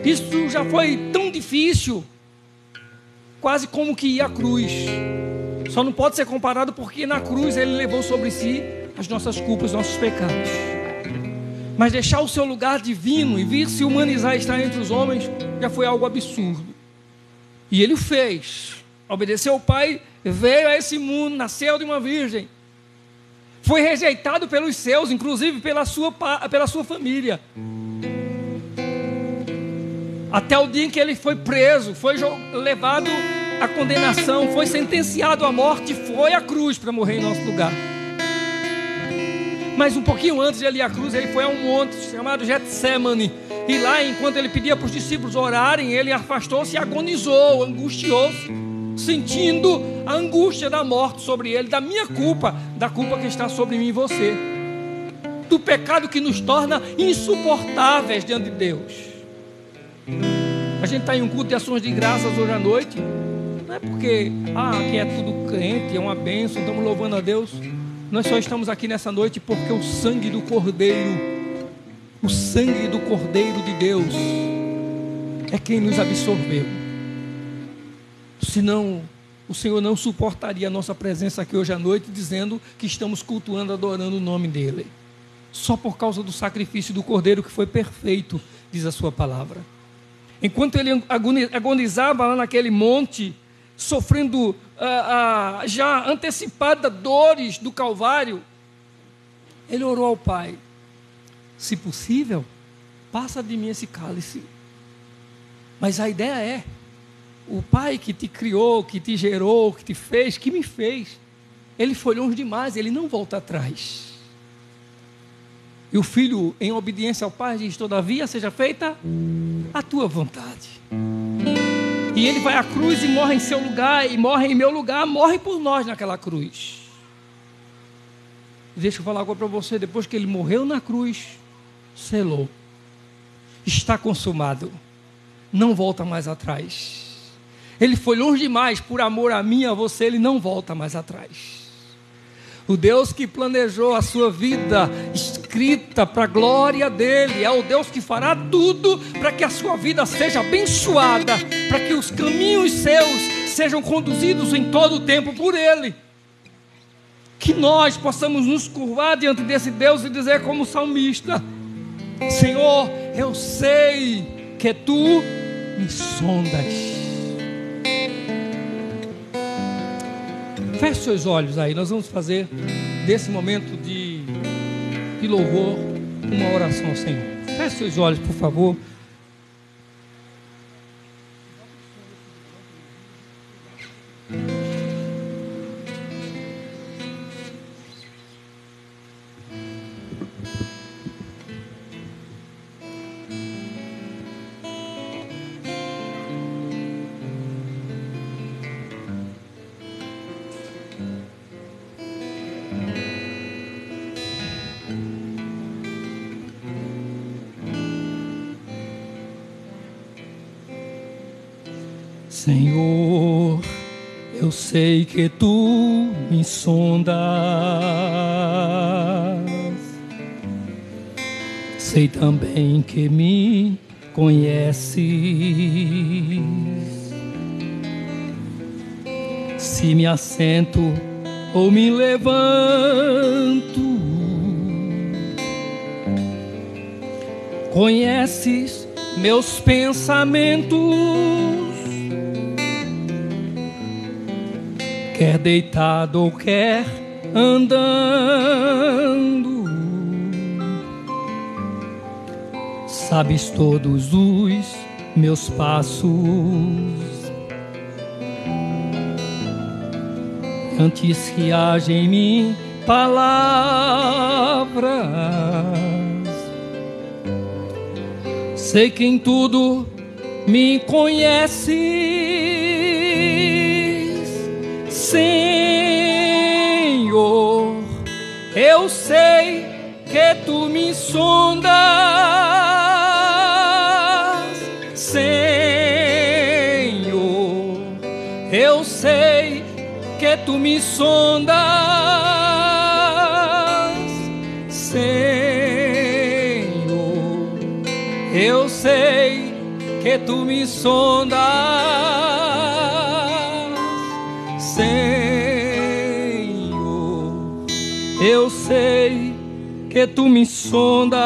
Isso já foi tão difícil, quase como que ir à cruz. Só não pode ser comparado porque na cruz ele levou sobre si as nossas culpas, os nossos pecados. Mas deixar o seu lugar divino e vir se humanizar e estar entre os homens já foi algo absurdo. E ele o fez. Obedeceu ao Pai, veio a esse mundo, nasceu de uma virgem. Foi rejeitado pelos seus, inclusive pela sua família. Até o dia em que ele foi preso, foi levado à condenação, foi sentenciado à morte, foi à cruz para morrer em nosso lugar. Mas um pouquinho antes de ele ir à cruz, ele foi a um monte chamado Getsemane. E lá, enquanto ele pedia para os discípulos orarem, ele afastou-se e agonizou, angustiou-se, sentindo a angústia da morte sobre ele, da minha culpa, da culpa que está sobre mim e você, do pecado que nos torna insuportáveis diante de Deus. A gente está em um culto de ações de graças hoje à noite, não é porque aqui é tudo crente, é uma bênção, estamos louvando a Deus. Nós só estamos aqui nessa noite porque o sangue do Cordeiro de Deus é quem nos absorveu. Senão o Senhor não suportaria a nossa presença aqui hoje à noite, dizendo que estamos cultuando, adorando o nome dEle. Só por causa do sacrifício do Cordeiro que foi perfeito, diz a sua palavra. Enquanto ele agonizava lá naquele monte, sofrendo já antecipada dores do Calvário, ele orou ao Pai: se possível, passa de mim esse cálice. Mas a ideia é, o Pai que te criou, que te gerou, que te fez, que me fez, ele foi longe demais, ele não volta atrás. E o filho, em obediência ao Pai, diz: todavia seja feita a tua vontade. E ele vai à cruz e morre em seu lugar, e morre em meu lugar, morre por nós naquela cruz. Deixa eu falar agora para você, depois que ele morreu na cruz, selou. Está consumado. Não volta mais atrás. Ele foi longe demais, por amor a mim e a você, ele não volta mais atrás. O Deus que planejou a sua vida, escrita para a glória dele, é o Deus que fará tudo para que a sua vida seja abençoada, para que os caminhos seus sejam conduzidos em todo o tempo por ele. Que nós possamos nos curvar diante desse Deus e dizer como o salmista: Senhor, eu sei que tu me sondas. Feche seus olhos aí, nós vamos fazer desse momento de louvor uma oração ao Senhor. Feche seus olhos, por favor. Senhor, eu sei que tu me sondas, sei também que me conheces. Se me assento ou me levanto, conheces meus pensamentos. quer deitado ou quer andando, sabes todos os meus passos. Antes que haja em mim palavras, sei que em tudo me conheces, Senhor. Eu sei que tu me sondas, Senhor. Eu sei que tu me sondas, Senhor. Eu sei que tu me sondas, Senhor. Eu sei que tu me sondas.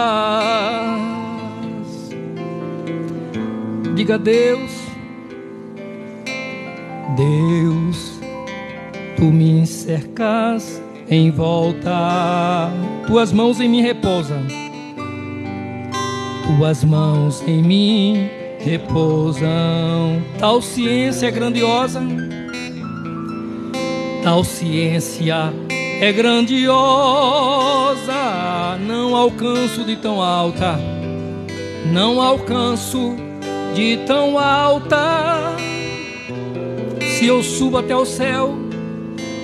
Diga: Deus, Deus, tu me cercas em volta, tuas mãos em mim repousam, tuas mãos em mim repousam. Tal ciência é grandiosa, tal ciência é grandiosa. Não alcanço de tão alta, não alcanço de tão alta. Se eu subo até o céu,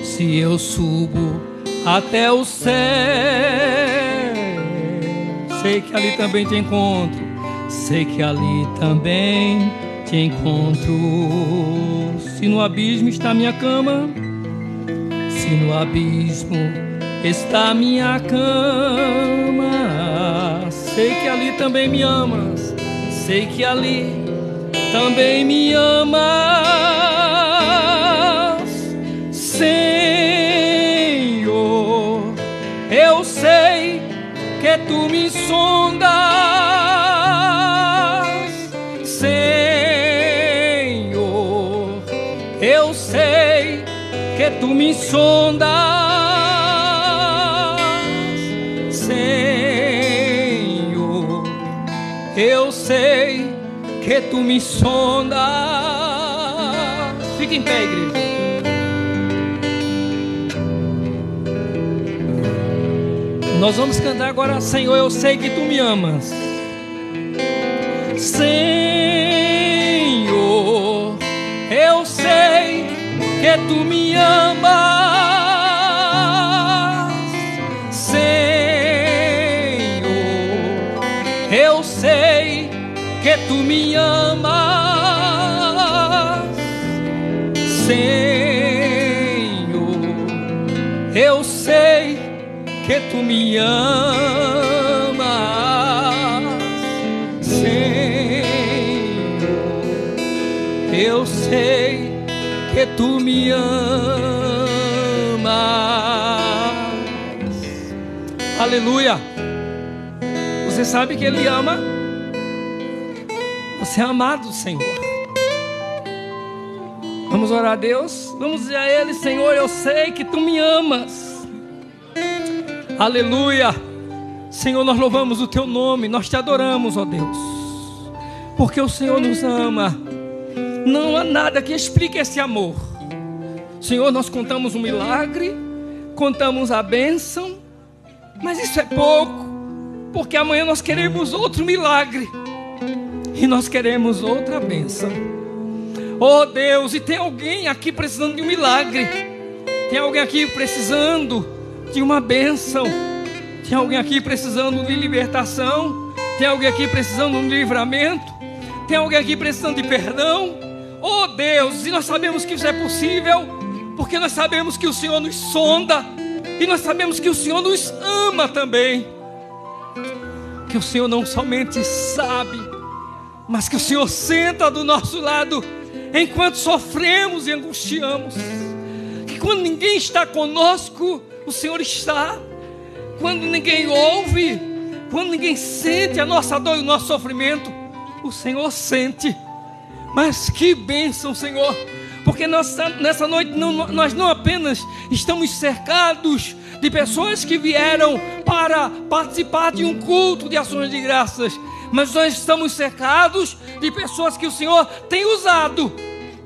se eu subo até o céu, sei que ali também te encontro, sei que ali também te encontro. Se no abismo está minha cama, se no abismo está minha cama, sei que ali também me amas, sei que ali também me amas, Senhor. Eu sei que tu me sondas, Senhor. Eu sei que tu me sondas, Senhor. Eu sei que tu me sondas. Fica em pé, igreja. Nós vamos cantar agora: Senhor, eu sei que tu me amas, Senhor. Eu sei que tu me amas, Senhor. Eu sei que tu me amas, Senhor. Eu sei que tu me amas, Senhor. Eu sei que tu me amas. Aleluia. Você sabe que Ele ama? Você é amado, Senhor. Vamos orar a Deus. Vamos dizer a Ele: Senhor, eu sei que tu me amas. Aleluia. Senhor, nós louvamos o teu nome, nós te adoramos, ó Deus, porque o Senhor nos ama. Não há nada que explique esse amor. Senhor, nós contamos um milagre, contamos a bênção, mas isso é pouco, porque amanhã nós queremos outro milagre e nós queremos outra bênção. Oh Deus, e tem alguém aqui precisando de um milagre, tem alguém aqui precisando de uma bênção, tem alguém aqui precisando de libertação, tem alguém aqui precisando de um livramento, tem alguém aqui precisando de perdão. Oh Deus, e nós sabemos que isso é possível, porque nós sabemos que o Senhor nos sonda, e nós sabemos que o Senhor nos ama também, que o Senhor não somente sabe, mas que o Senhor senta do nosso lado enquanto sofremos e angustiamos, que quando ninguém está conosco, o Senhor está. Quando ninguém ouve, quando ninguém sente a nossa dor e o nosso sofrimento, o Senhor sente. Mas que bênção, Senhor, porque nessa noite nós não apenas estamos cercados de pessoas que vieram para participar de um culto de ações de graças, mas nós estamos cercados de pessoas que o Senhor tem usado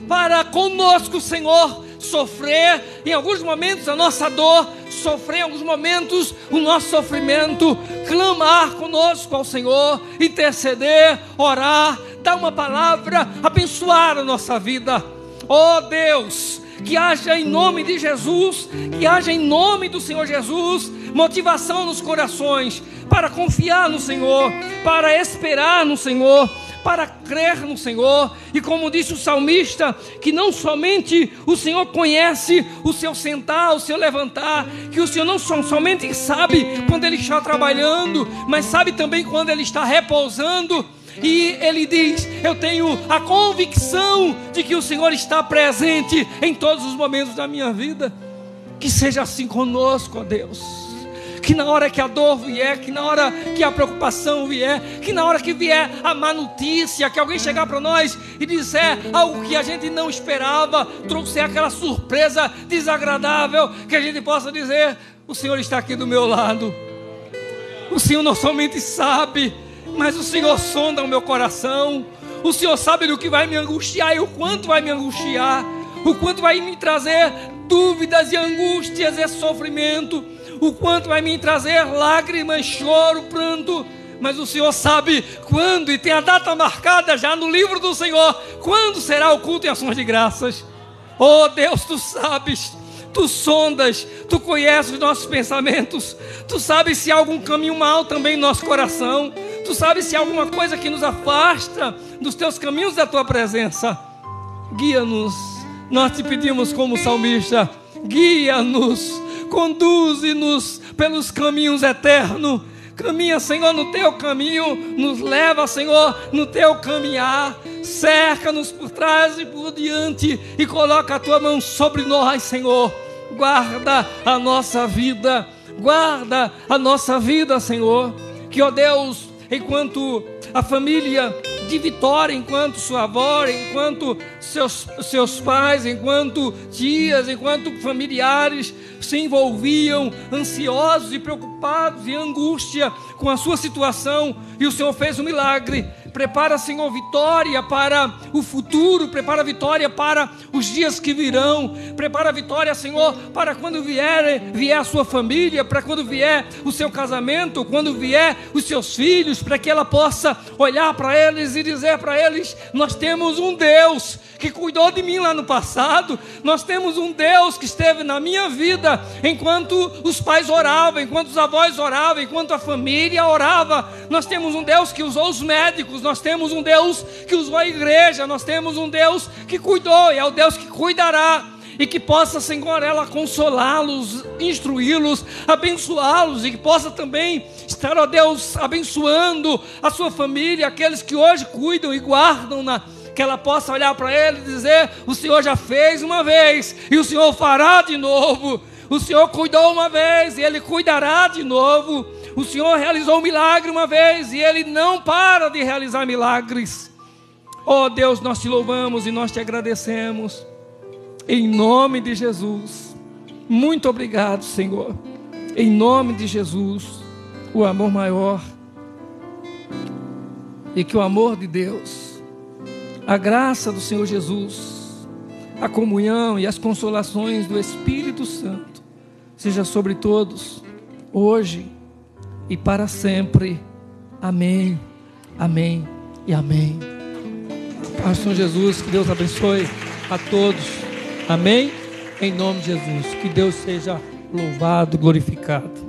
para conosco, Senhor, sofrer em alguns momentos a nossa dor, sofrer em alguns momentos o nosso sofrimento, clamar conosco ao Senhor, interceder, orar, dar uma palavra, abençoar a nossa vida. Oh Deus, que haja em nome de Jesus, que haja em nome do Senhor Jesus, motivação nos corações, para confiar no Senhor, para esperar no Senhor, para crer no Senhor. E como disse o salmista, que não somente o Senhor conhece o seu sentar, o seu levantar, que o Senhor não somente sabe quando Ele está trabalhando, mas sabe também quando Ele está repousando. E Ele diz: eu tenho a convicção de que o Senhor está presente em todos os momentos da minha vida. Que seja assim conosco, ó Deus. Que na hora que a dor vier, que na hora que a preocupação vier, que na hora que vier a má notícia, que alguém chegar para nós e disser algo que a gente não esperava, trouxer aquela surpresa desagradável, que a gente possa dizer: o Senhor está aqui do meu lado. O Senhor não somente sabe, mas o Senhor sonda o meu coração. O Senhor sabe do que vai me angustiar e o quanto vai me angustiar, o quanto vai me trazer dúvidas e angústias e sofrimento, o quanto vai me trazer lágrimas, choro, pranto. Mas o Senhor sabe quando, e tem a data marcada já no livro do Senhor, quando será o culto em ações de graças. Oh Deus, Tu sabes, Tu sondas, Tu conheces os nossos pensamentos, Tu sabes se há algum caminho mau também no nosso coração, Tu sabes se há alguma coisa que nos afasta dos Teus caminhos, da Tua presença. Guia-nos, nós Te pedimos como salmista, guia-nos, conduze-nos pelos caminhos eternos. Caminha, Senhor, no Teu caminho, nos leva, Senhor, no Teu caminhar, cerca-nos por trás e por diante e coloca a Tua mão sobre nós, Senhor. Guarda a nossa vida, guarda a nossa vida, Senhor. Que, ó Deus, enquanto a família de Vitória, enquanto sua avó, enquanto seus pais, enquanto tias, enquanto familiares se envolviam ansiosos e preocupados e angústia com a sua situação, e o Senhor fez um milagre. Prepara, Senhor, Vitória para o futuro, prepara Vitória para os dias que virão, prepara Vitória, Senhor, para quando vier a sua família, para quando vier o seu casamento, quando vier os seus filhos, para que ela possa olhar para eles e dizer para eles: nós temos um Deus que cuidou de mim lá no passado, nós temos um Deus que esteve na minha vida enquanto os pais oravam, enquanto os avós oravam, enquanto a família orava. Nós temos um Deus que usou os médicos, nós temos um Deus que usou a igreja, nós temos um Deus que cuidou e é o Deus que cuidará. E que possa, Senhor, ela consolá-los, instruí-los, abençoá-los, e que possa também estar, ó Deus, abençoando a sua família, aqueles que hoje cuidam e guardam-na, que ela possa olhar para ele e dizer: o Senhor já fez uma vez e o Senhor fará de novo. O Senhor cuidou uma vez e Ele cuidará de novo. O Senhor realizou um milagre uma vez e Ele não para de realizar milagres. Oh Deus, nós Te louvamos e nós Te agradecemos. Em nome de Jesus. Muito obrigado, Senhor. Em nome de Jesus, o amor maior. E que o amor de Deus, a graça do Senhor Jesus, a comunhão e as consolações do Espírito Santo seja sobre todos, hoje e para sempre. Amém, amém e amém. Paz do Senhor Jesus, que Deus abençoe a todos. Amém? Em nome de Jesus, que Deus seja louvado, glorificado.